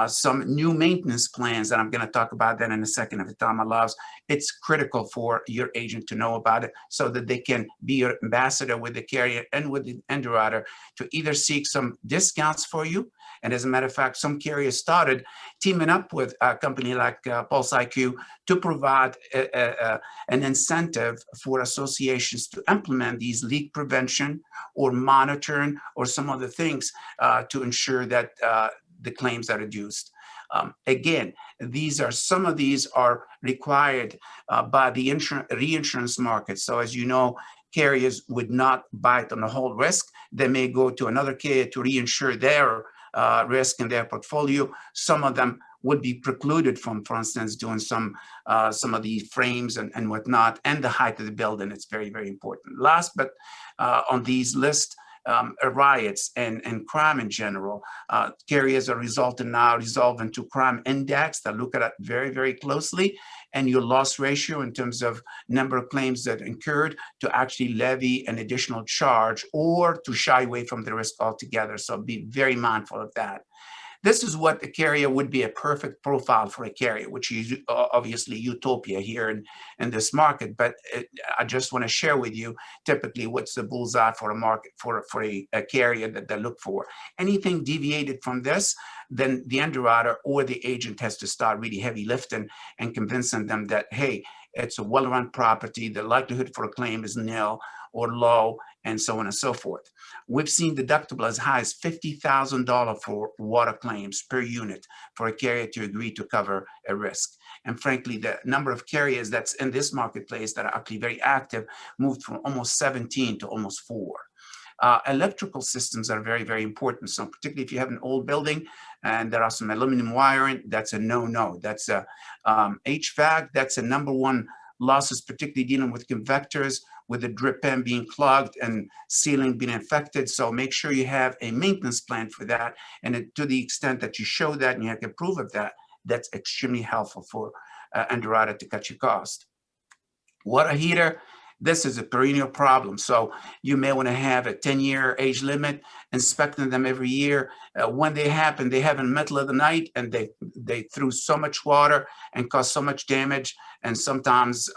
some new maintenance plans, and I'm going to talk about that in a second if the time allows, it's critical for your agent to know about it so that they can be your ambassador with the carrier and with the underwriter to either seek some discounts for you. And as a matter of fact, some carriers started teaming up with a company like Pulse IQ to provide an incentive for associations to implement these leak prevention or monitoring or some other things to ensure that the claims are reduced. Again, some of these are required by the reinsurance market. So as you know, carriers would not bite on the whole risk. They may go to another carrier to reinsure their risk in their portfolio. Some of them would be precluded from, for instance, doing some of the frames and whatnot, and the height of the building. It's very, very important. Last, but on these lists, riots and crime in general. Carriers are resolving to crime index that look at it very, very closely, and your loss ratio in terms of number of claims that incurred to actually levy an additional charge or to shy away from the risk altogether. So be very mindful of that. This is what the carrier would be a perfect profile for a carrier, which is obviously utopia here in this market. But I just want to share with you typically what's the bullseye for a market for a carrier that they look for. Anything deviated from this, then the underwriter or the agent has to start really heavy lifting and convincing them that, hey, it's a well-run property, the likelihood for a claim is nil or low, and so on and so forth. We've seen deductible as high as $50,000 for water claims per unit for a carrier to agree to cover a risk. And frankly, the number of carriers that's in this marketplace that are actually very active moved from almost 17 to almost 4. Electrical systems are very, very important. So particularly if you have an old building and there are some aluminum wiring, that's a no-no. That's a HVAC, that's a number one losses, particularly dealing with convectors, with the drip pan being clogged and ceiling being infected. So make sure you have a maintenance plan for that. And to the extent that you show that and you have to prove of that, that's extremely helpful for underwriter to cut your cost. Water heater, this is a perennial problem. So you may want to have a 10-year age limit, inspecting them every year. When they happen in the middle of the night and they threw so much water and caused so much damage. And sometimes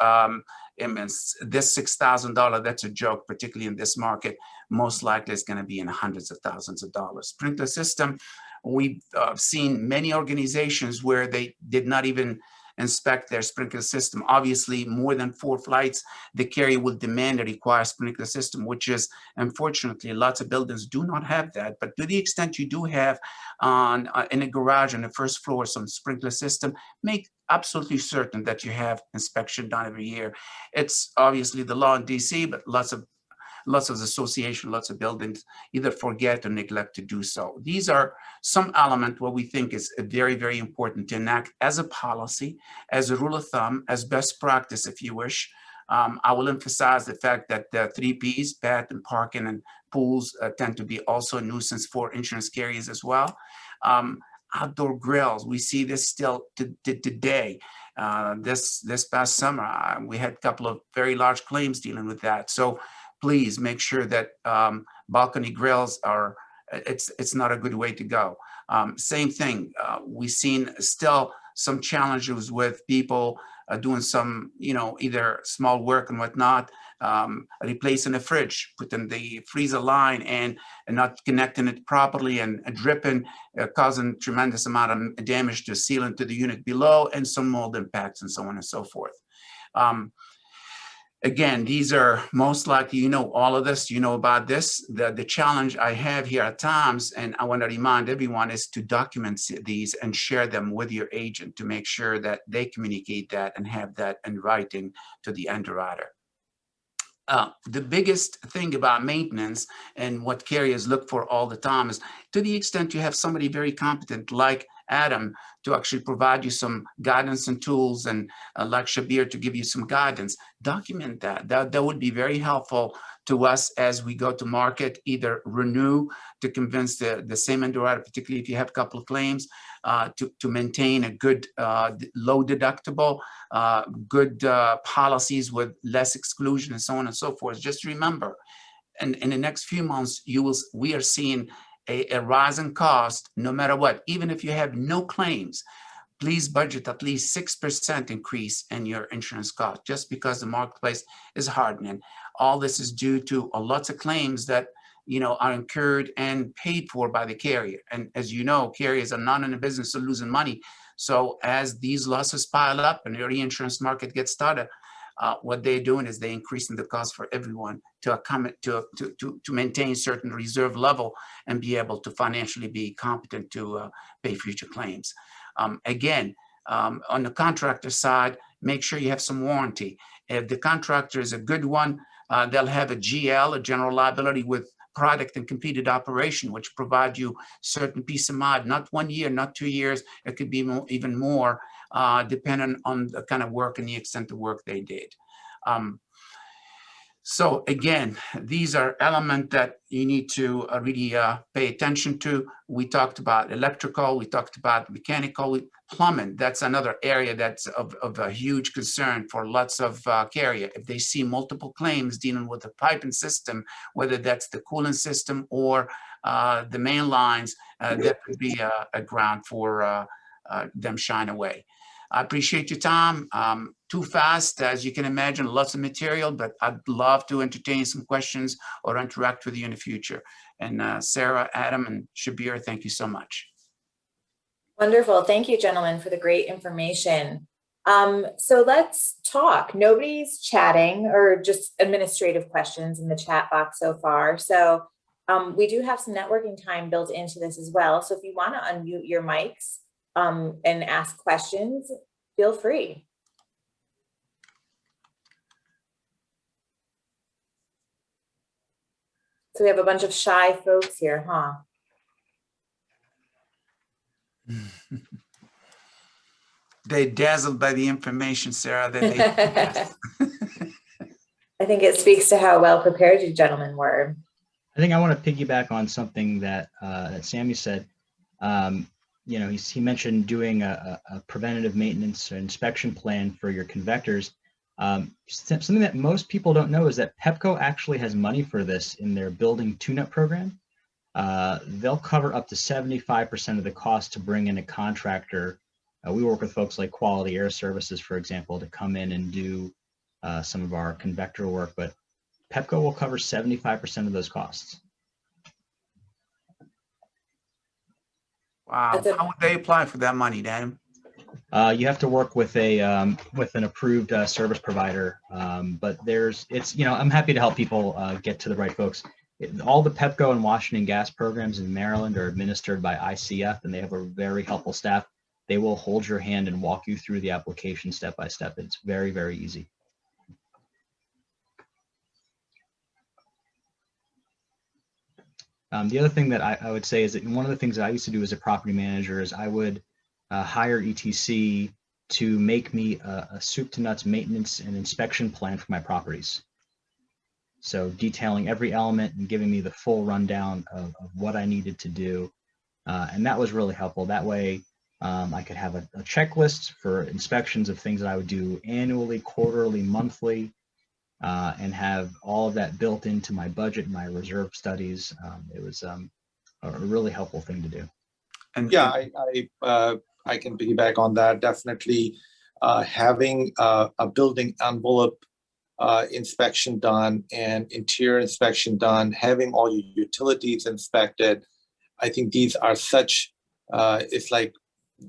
this $6,000, that's a joke, particularly in this market. Most likely it's going to be in hundreds of thousands of dollars. Sprinkler system, we've seen many organizations where they did not even inspect their sprinkler system. Obviously, more than 4 flights, the carrier will demand a required sprinkler system, which is, unfortunately, lots of buildings do not have that. But to the extent you do have in a garage on the first floor some sprinkler system, make absolutely certain that you have inspection done every year. It's obviously the law in DC, but lots of associations, lots of buildings either forget or neglect to do so. These are some element what we think is very, very important to enact as a policy, as a rule of thumb, as best practice, if you wish. I will emphasize the fact that the 3 Ps, bath and parking and pools tend to be also a nuisance for insurance carriers as well. outdoor grills. We see this still today. This past summer, we had a couple of very large claims dealing with that. So please make sure that balcony grills are, it's not a good way to go. Same thing, we've seen still some challenges with people doing some, either small work and whatnot, replacing a fridge, putting the freezer line and not connecting it properly and dripping, causing tremendous amount of damage to sealant to the unit below and some mold impacts and so on and so forth. Again, these are most likely, all of this, about this. The challenge I have here at times, and I want to remind everyone, is to document these and share them with your agent to make sure that they communicate that and have that in writing to the underwriter. The biggest thing about maintenance and what carriers look for all the time is, to the extent you have somebody very competent like Adam to actually provide you some guidance and tools, and like Shabir to give you some guidance, document that. That would be very helpful to us as we go to market, either renew to convince the same underwriter, particularly if you have a couple of claims, to maintain a good low deductible, good policies with less exclusion and so on and so forth. Just remember, in the next few months, we are seeing a rise in cost no matter what. Even if you have no claims, please budget at least 6% increase in your insurance cost, just because the marketplace is hardening. All this is due to lots of claims that are incurred and paid for by the carrier. And as you know, carriers are not in the business of losing money. So as these losses pile up and the reinsurance market gets started, what they're doing is they're increasing the cost for everyone to maintain certain reserve level and be able to financially be competent to pay future claims. Again, on the contractor side, make sure you have some warranty. If the contractor is a good one, they'll have a GL, a general liability with product and completed operation, which provide you certain peace of mind, not 1 year, not 2 years. It could be even more, depending on the kind of work and the extent of work they did. So again, these are elements that you need to really pay attention to. We talked about electrical, we talked about mechanical, plumbing. That's another area that's of a huge concern for lots of carrier. If they see multiple claims dealing with the piping system, whether that's the cooling system or the main lines, that could be a ground for them shying away. I appreciate your time. Too fast, as you can imagine, lots of material, but I'd love to entertain some questions or interact with you in the future. And Sarah, Adam, and Shabir, thank you so much. Wonderful. Thank you, gentlemen, for the great information. So let's talk. Nobody's chatting or just administrative questions in the chat box so far. So we do have some networking time built into this as well. So if you want to unmute your mics and ask questions, feel free. So we have a bunch of shy folks here, huh? They're dazzled by the information, Sarah, that they I think it speaks to how well prepared you gentlemen were. I think I want to piggyback on something that that Sammy said. He mentioned doing a preventative maintenance or inspection plan for your convectors. Something that most people don't know is that Pepco actually has money for this in their building tune-up program. They'll cover up to 75% of the cost to bring in a contractor. We work with folks like Quality Air Services, for example, to come in and do some of our convector work, but Pepco will cover 75% of those costs. Wow. How would they apply for that money, Dan? You have to work with an approved service provider, but I'm happy to help people get to the right folks. All the Pepco and Washington Gas programs in Maryland are administered by ICF, and they have a very helpful staff. They will hold your hand and walk you through the application step by step. It's very, very easy. The other thing that I would say is that one of the things that I used to do as a property manager is I would hire ETC to make me a soup to nuts maintenance and inspection plan for my properties. So detailing every element and giving me the full rundown of what I needed to do. And that was really helpful. That way, I could have a checklist for inspections of things that I would do annually, quarterly, monthly, and have all of that built into my budget, my reserve studies. It was a really helpful thing to do. And Yeah, I can piggyback on that. Definitely having a building envelope inspection done and interior inspection done, having all your utilities inspected. I think these are such, it's like,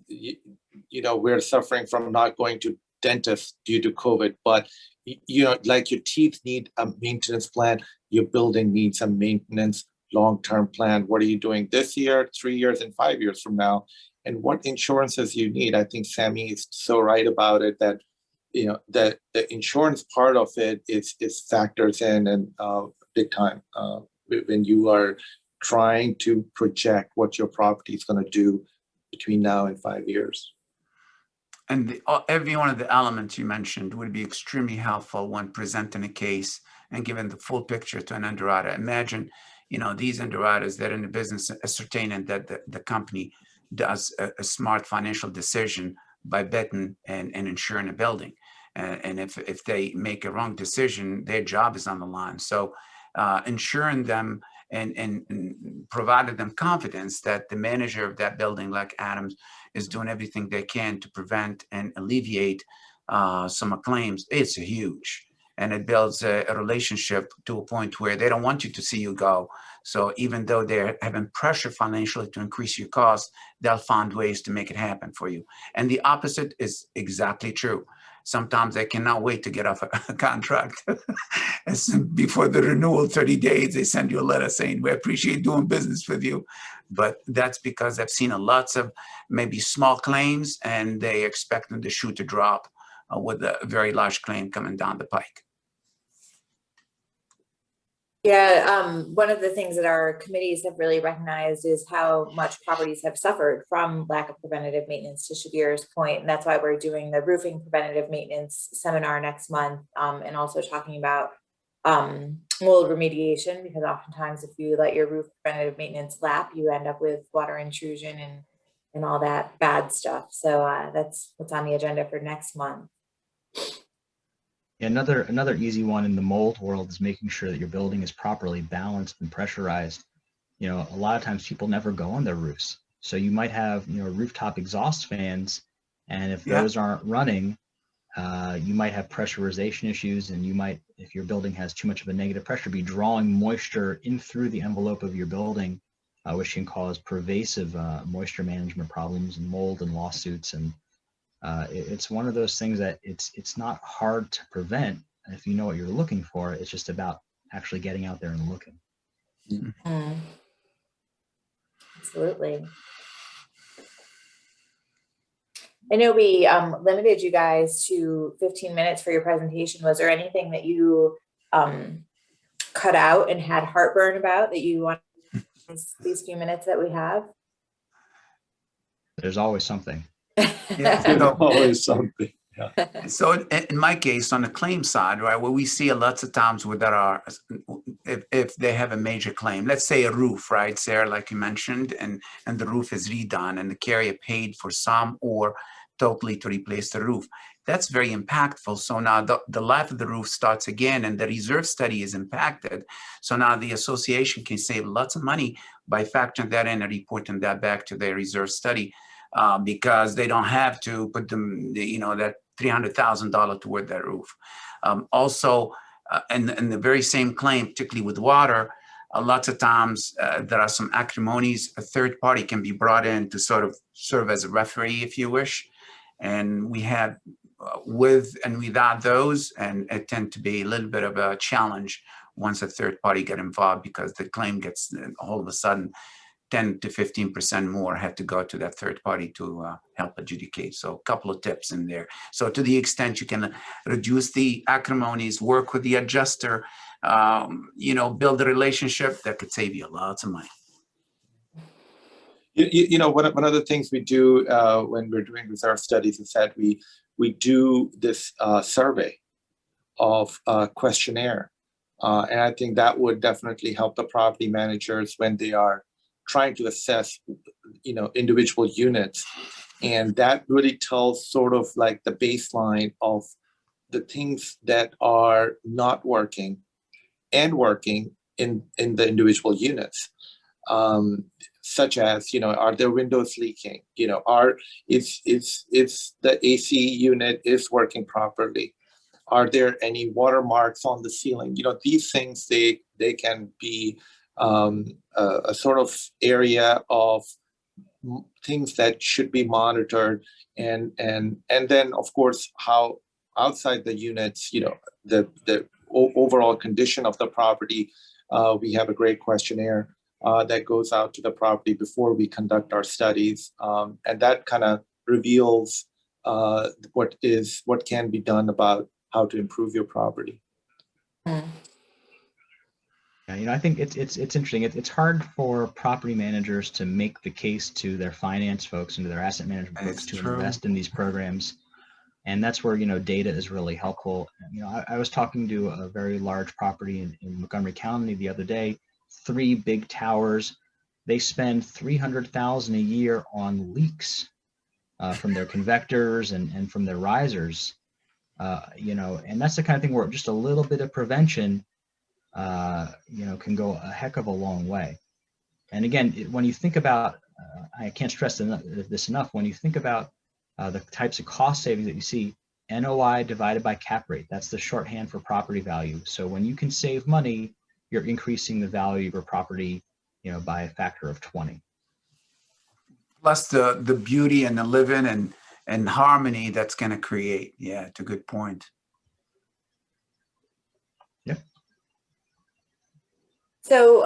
we're suffering from not going to dentists due to COVID, but like your teeth need a maintenance plan, your building needs a maintenance long-term plan. What are you doing this year, 3 years, and 5 years from now? And what insurances you need? I think Sammy is so right about it that that the insurance part of it is factors in and big time when you are trying to project what your property is going to do between now and 5 years. And every one of the elements you mentioned would be extremely helpful when presenting a case and giving the full picture to an underwriter. Imagine, these underwriters that are in the business ascertaining that the company does a smart financial decision by betting and insuring a building. And if they make a wrong decision, their job is on the line. So insuring them and provided them confidence that the manager of that building, like Adams, is doing everything they can to prevent and alleviate some claims, it's huge. And it builds a relationship to a point where they don't want you to see you go. So even though they're having pressure financially to increase your costs, they'll find ways to make it happen for you. And the opposite is exactly true. Sometimes they cannot wait to get off a contract. Before the renewal, 30 days, they send you a letter saying, we appreciate doing business with you. But that's because I've seen lots of maybe small claims and they expect them the shoe to drop with a very large claim coming down the pike. Yeah, one of the things that our committees have really recognized is how much properties have suffered from lack of preventative maintenance, to Shabir's point. And that's why we're doing the roofing preventative maintenance seminar next month, and also talking about mold remediation, because oftentimes if you let your roof preventative maintenance lap, you end up with water intrusion and all that bad stuff. So that's what's on the agenda for next month. Another easy one in the mold world is making sure that your building is properly balanced and pressurized. A lot of times people never go on their roofs. So you might have, rooftop exhaust fans, and if those aren't running, you might have pressurization issues, and you might, if your building has too much of a negative pressure, be drawing moisture in through the envelope of your building, which can cause pervasive moisture management problems and mold and lawsuits. And it's one of those things that it's not hard to prevent if you know what you're looking for. It's just about actually getting out there and looking. Mm. Absolutely. I know we limited you guys to 15 minutes for your presentation. Was there anything that you cut out and had heartburn about that you want these few minutes that we have? There's always something. There's always something. Yeah. So in my case, on the claim side, right, where we see lots of times where there are, if they have a major claim, let's say a roof, right, Sarah, like you mentioned, and the roof is redone and the carrier paid for some or totally to replace the roof. That's very impactful. So now the life of the roof starts again and the reserve study is impacted. So now the association can save lots of money by factoring that in and reporting that back to their reserve study. Because they don't have to put them, that $300,000 toward that roof. Also, in the very same claim, particularly with water, lots of times there are some acrimonies. A third party can be brought in to sort of serve as a referee, if you wish. And we have with and without those, and it tend to be a little bit of a challenge once a third party get involved, because the claim gets all of a sudden 10 to 15% more have to go to that third party to help adjudicate. So a couple of tips in there. So to the extent you can reduce the acrimonies, work with the adjuster, build a relationship, that could save you lots of money. One of the things we do when we're doing reserve studies is that we do this survey of questionnaire. And I think that would definitely help the property managers when they are trying to assess individual units. And that really tells sort of like the baseline of the things that are not working and working in the individual units. Such as, are there windows leaking? Is the AC unit is working properly? Are there any watermarks on the ceiling? These things, they can be a sort of area of things that should be monitored, and then of course how outside the units, the overall condition of the property. We have a great questionnaire that goes out to the property before we conduct our studies, and that kind of reveals what can be done about how to improve your property. Yeah, I think it's interesting. It's hard for property managers to make the case to their finance folks and to their asset management folks to invest in these programs, and that's where data is really helpful. I was talking to a very large property in Montgomery County the other day. 3 big towers. They spend $300,000 a year on leaks from their convectors and from their risers. And that's the kind of thing where just a little bit of prevention can go a heck of a long way. And again, when you think about, I can't stress this enough, when you think about the types of cost savings that you see, NOI divided by cap rate, that's the shorthand for property value. So when you can save money, you're increasing the value of your property, by a factor of 20. Plus the beauty and the living and harmony that's going to create. Yeah, it's a good point. So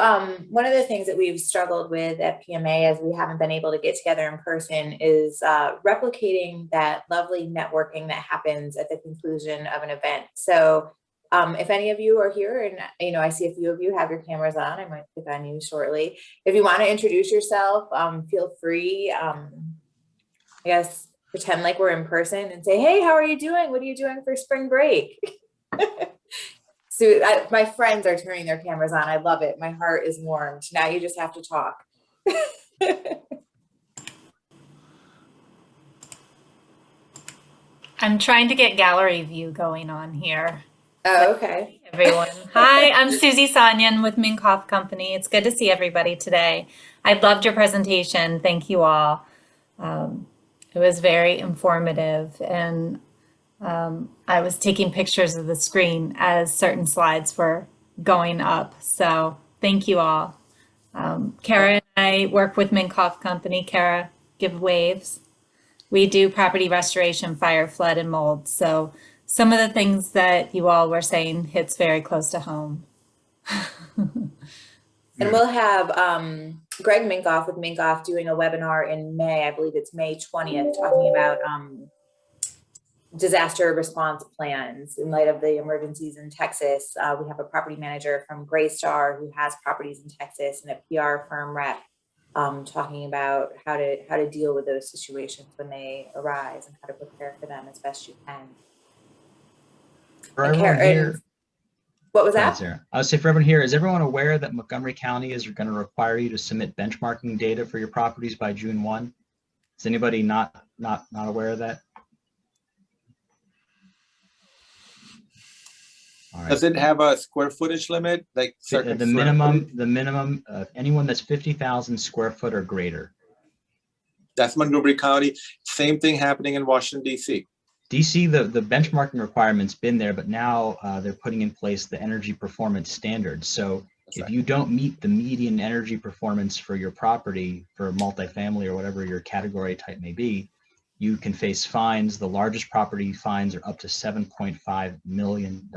one of the things that we've struggled with at PMA, as we haven't been able to get together in person, is replicating that lovely networking that happens at the conclusion of an event. So if any of you are here, and I see a few of you have your cameras on, I might click on you shortly. If you want to introduce yourself, feel free. I guess pretend like we're in person and say, "Hey, how are you doing? What are you doing for spring break?" So my friends are turning their cameras on. I love it. My heart is warmed. Now you just have to talk. I'm trying to get gallery view going on here. Oh, okay. Everyone. Hi, I'm Susie Sanyan with Minkoff Company. It's good to see everybody today. I loved your presentation. Thank you all. It was very informative, and I was taking pictures of the screen as certain slides were going up. So thank you all. Kara and I work with Minkoff Company. Kara, give waves. We do property restoration, fire, flood, and mold. So some of the things that you all were saying hits very close to home. And we'll have Greg Minkoff with Minkoff doing a webinar in May. I believe it's May 20th, talking about disaster response plans in light of the emergencies in Texas. We have a property manager from Greystar who has properties in Texas, and a PR firm rep talking about how to deal with those situations when they arise and how to prepare for them as best you can. For everyone here, what was that? Sarah. I would say for everyone here, is everyone aware that Montgomery County is going to require you to submit benchmarking data for your properties by June 1? Is anybody not aware of that? All right. Does it have a square footage limit? Like the minimum, anyone that's 50,000 square foot or greater. That's Montgomery County. Same thing happening in Washington, D.C. DC, the benchmarking requirement's been there, but now they're putting in place the energy performance standards. So if you don't meet the median energy performance for your property, for multifamily or whatever your category type may be, you can face fines. The largest property fines are up to $7.5 million.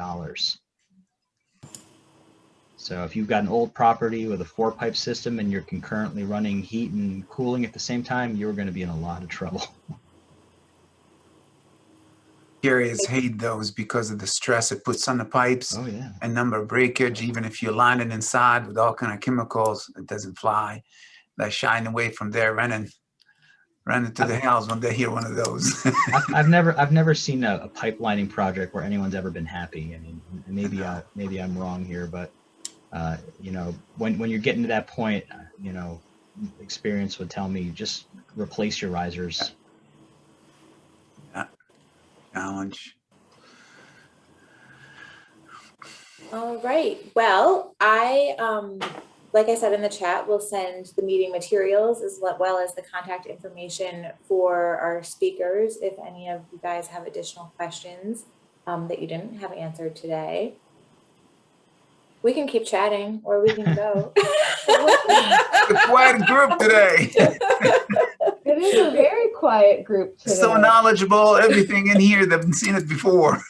So if you've got an old property with a 4-pipe system and you're concurrently running heat and cooling at the same time, you're going to be in a lot of trouble. Areas hate those because of the stress it puts on the pipes. Oh, yeah. And number of breakage. Even if you line it inside with all kind of chemicals, it doesn't fly. They're shying away from there, running to the house when they hear one of those. I've never seen a pipelining project where anyone's ever been happy. I mean, maybe I'm wrong here, but when you're getting to that point, experience would tell me just replace your risers. Challenge. All right. Well, like I said in the chat, we'll send the meeting materials as well as the contact information for our speakers if any of you guys have additional questions that you didn't have answered today. We can keep chatting or we can go. It's a quiet group today. It is a very quiet group today. So knowledgeable, everything in here, they've seen it before.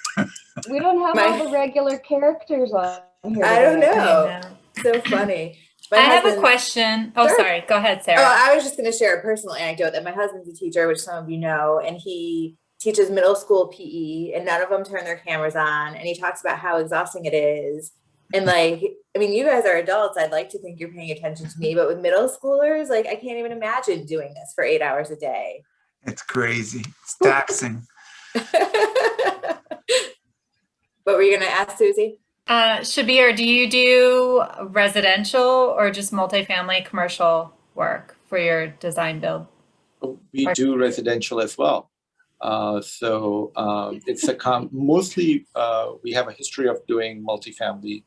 We don't have all the regular characters on here. I don't today. know. So funny. I have a question. Oh, Sure. sorry. Go ahead, Sarah. Oh, I was just going to share a personal anecdote that my husband's a teacher, which some of you know, and he teaches middle school PE, and none of them turn their cameras on. And he talks about how exhausting it is. And like, I mean, you guys are adults. I'd like to think you're paying attention to me, but with middle schoolers, like, I can't even imagine doing this for 8 hours a day. It's crazy. It's taxing. What were you going to ask, Susie? Shabir, do you do residential or just multifamily commercial work for your design build? We do residential as well. It's mostly we have a history of doing multifamily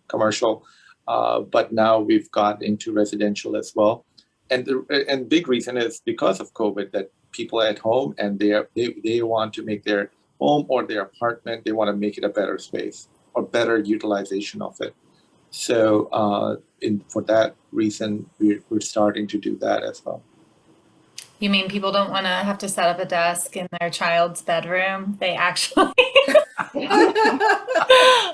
commercial, but now we've got into residential as well. And the big reason is because of COVID that people are at home and they want to make their home or their apartment, they want to make it a better space or better utilization of it. So for that reason, we're starting to do that as well. You mean people don't want to have to set up a desk in their child's bedroom? They actually,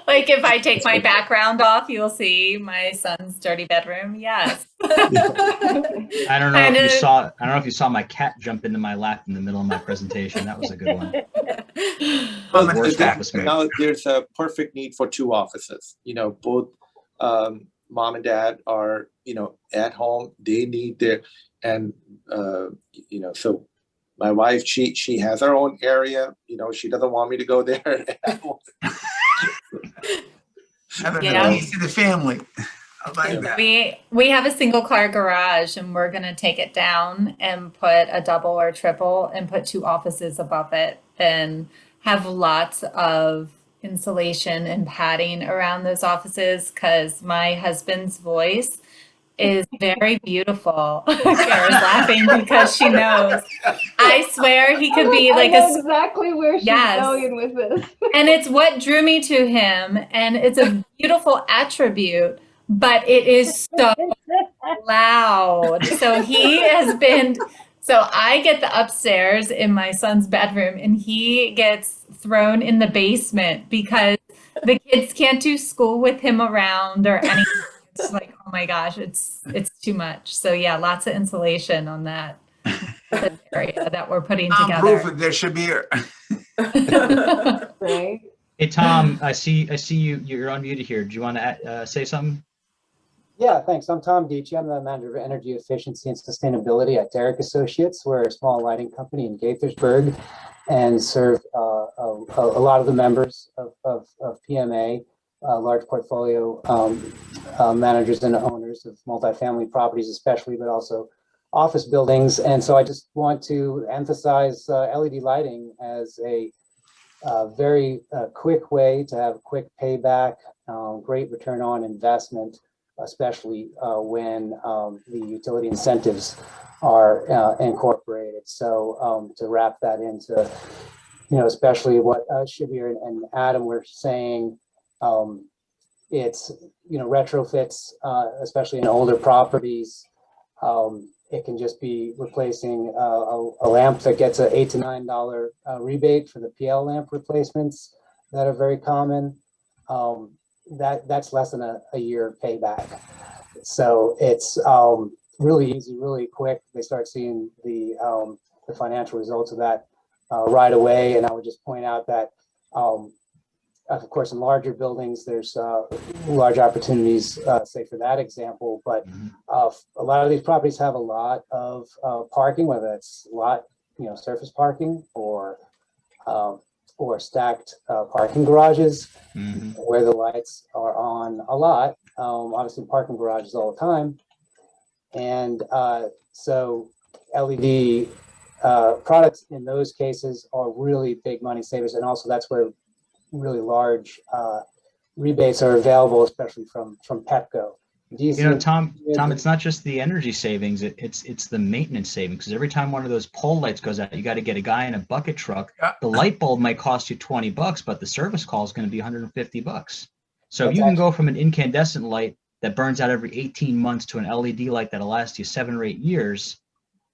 like if I take my background off, you'll see my son's dirty bedroom. Yes. I don't know if you saw my cat jump into my lap in the middle of my presentation. That was a good one. Worst office mate. Now there's a perfect need for two offices. You know, both mom and dad are, at home. They need their, and so my wife, she has her own area. She doesn't want me to go there. Having Yeah. a piece of the family. I like that. We have a single car garage and we're going to take it down and put a double or triple and put 2 offices above it and have lots of insulation and padding around those offices because my husband's voice is very beautiful. Kara's laughing because she knows. I swear he could be like I know exactly where she's Yes. going with this. And it's what drew me to him, and it's a beautiful attribute, but it is so loud. So I get the upstairs in my son's bedroom and he gets thrown in the basement because the kids can't do school with him around or anything. It's like, oh my gosh, it's too much. So yeah, lots of insulation on that area that we're putting together. Proof there should be. Right. Hey Tom, I see you. You're unmuted here. Do you want to say something? Yeah, thanks. I'm Tom Dietschy. I'm the manager of energy efficiency and sustainability at Derrick Associates. We're a small lighting company in Gaithersburg and serve a lot of the members of PMA, large portfolio managers and owners of multifamily properties, especially, but also office buildings. And so I just want to emphasize LED lighting as a very quick way to have quick payback, great return on investment, especially when the utility incentives are incorporated. So to wrap that into, especially what Shabir and Adam were saying, it's, retrofits, especially in older properties. It can just be replacing a lamp that gets an $8 to $9 rebate for the PL lamp replacements that are very common. That's less than a year payback. So it's really easy, really quick. They start seeing the financial results of that right away. And I would just point out that, of course, in larger buildings, there's large opportunities, say for that example, but a lot of these properties have a lot of parking, whether it's surface parking or stacked parking garages where the lights are on a lot. Obviously parking garages all the time. And so LED products in those cases are really big money savers. And also that's where really large rebates are available, especially from Pepco. You know, Tom, it's not just the energy savings, it's the maintenance savings. Because every time one of those pole lights goes out, you got to get a guy in a bucket truck. Yeah. The light bulb might cost you $20, but the service call is going to be $150. So if That's you can go from an incandescent light that burns out every 18 months to an LED light that'll last you 7 or 8 years,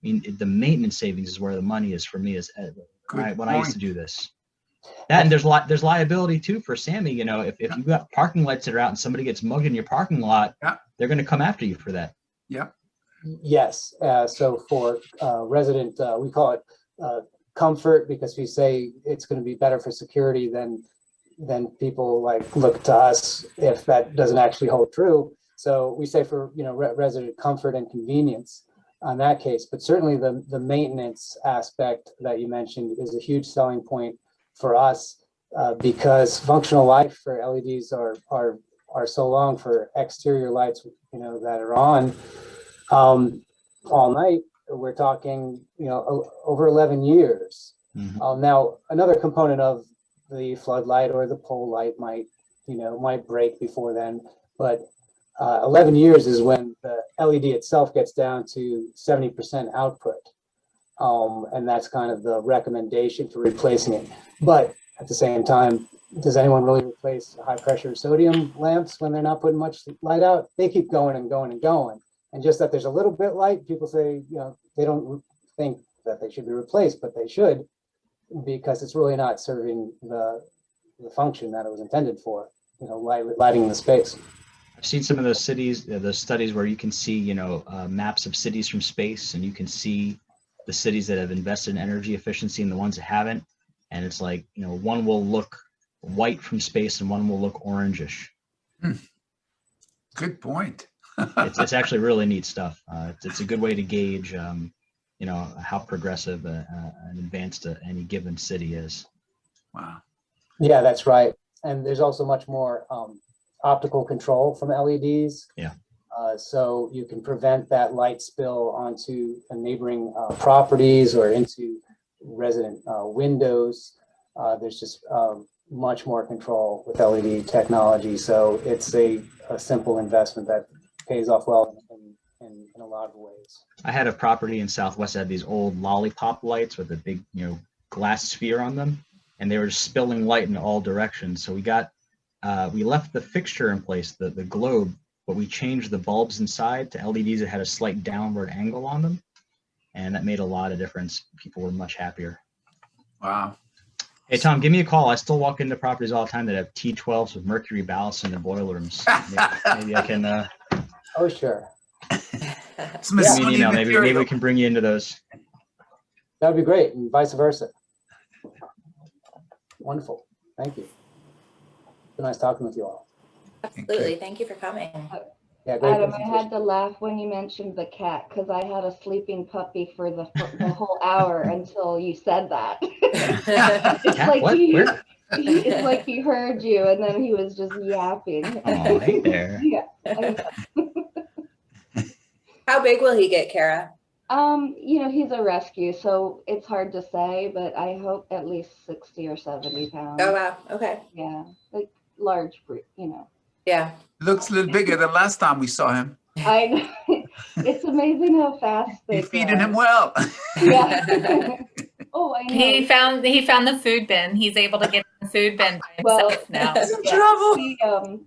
I mean, the maintenance savings is where the money is for me. Is when I used to do this. That, and there's liability too for Sammy. You know, if you got parking lights that are out and somebody gets mugged in your parking lot, they're going to come after you for that. Yeah. Yes. So for resident, we call it comfort, because we say it's going to be better for security than people like look to us if that doesn't actually hold true. So we say for, you know, resident comfort and convenience on that case, but certainly the maintenance aspect that you mentioned is a huge selling point for us, because functional life for LEDs are so long for exterior lights, you know, that are on all night. We're talking, you know, over 11 years. Mm-hmm. Now, another component of the floodlight or the pole light might break before then, but 11 years is when the LED itself gets down to 70% output. And that's kind of the recommendation for replacing it. But at the same time, does anyone really replace high pressure sodium lamps when they're not putting much light out? They keep going and going and going. And just that there's a little bit light, people say, you know, they don't think that they should be replaced, but they should, because it's really not serving the function that it was intended for, you know, lighting the space. I've seen some of those cities, the studies where you can see, you know, maps of cities from space, and you can see the cities that have invested in energy efficiency and the ones that haven't. And it's like, you know, one will look white from space and one will look orangish. Good point. It's actually really neat stuff. It's a good way to gauge, you know, how progressive and advanced any given city is. Wow. Yeah, that's right. And there's also much more optical control from LEDs. Yeah. So you can prevent that light spill onto neighboring properties or into resident windows. There's just much more control with LED technology. So it's a simple investment that pays off well in a lot of ways. I had a property in Southwest that had these old lollipop lights with a big, you know, glass sphere on them, and they were just spilling light in all directions. So we left the fixture in place, the globe, but we changed the bulbs inside to LEDs that had a slight downward angle on them. And that made a lot of difference. People were much happier. Wow. Hey, Tom, give me a call. I still walk into properties all the time that have T12s with mercury ballast in their boiler rooms. Maybe I can... Oh, sure. Smithsonian email. Maybe we material. can bring you into those. That would be great, and vice versa. Wonderful. Thank you. It's been nice talking with you all. Absolutely. Thank you for coming. Yeah, great Adam, I presentation. had to laugh when you mentioned the cat because I had a sleeping puppy for the whole hour until you said that. It's Cat, like what? Where? it's like he heard you and then he was just yapping. Oh, hey there. Yeah. How big will he get, Kara? You know, he's a rescue, so it's hard to say, but I hope at least 60 or 70 pounds. Oh, wow. Okay. Yeah, like large, you know. Yeah. Looks a little bigger than last time we saw him. I know. It's amazing how fast they You're feeding grow. him well. Yeah. Oh, I know. He found the food bin. He's able to get in the food bin by himself now. He's in trouble.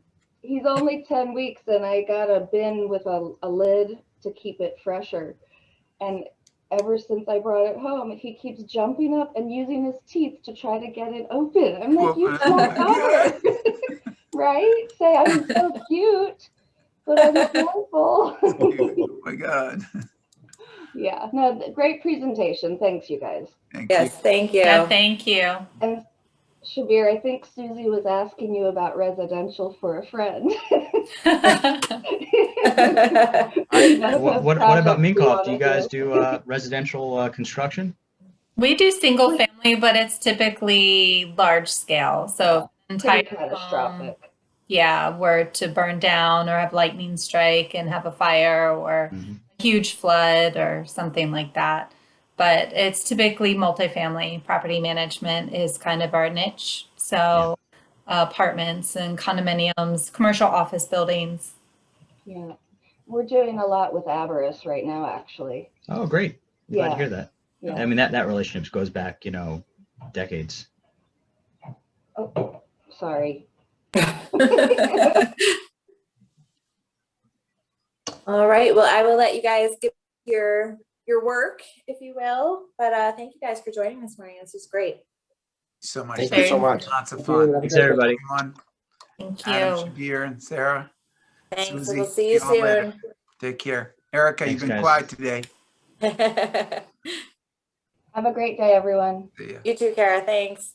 He's only 10 weeks and I got a bin with a lid to keep it fresher. And ever since I brought it home, he keeps jumping up and using his teeth to try to get it open. I'm like, you small power. Right? Say, I'm so cute, but I'm careful. Oh my God. Yeah, no, great presentation. Thanks, you guys. Thank Yes, thank you. Yeah, thank you. And Shabir, I think Susie was asking you about residential for a friend. What about Minkoff? Do you guys do residential construction? We do single family, but it's typically large scale. So entire Pretty catastrophic. yeah, were to burn down or have lightning strike and have a fire, or huge flood or something like that. But it's typically multifamily property management is kind of our niche. So apartments and condominiums, commercial office buildings. Yeah. We're doing a lot with Avarice right now, actually. Oh, great. Glad to Yeah. hear that. Yeah. I mean, that relationship goes back, decades. Oh, sorry. All right, well, I will let you guys get your work, if you will. But thank you guys for joining this morning. This was great. So much. Thank you so much. Lots of Thank you. fun. Have a Thanks, great day. everybody. Everyone. Thank Adam, you. Shabir, and Sarah. Thanks. Susie, We'll see you see you all later. soon. Take care. Erica, Thanks, you've been guys. quiet today. Have a great day, everyone. See ya. You too, Kara. Thanks.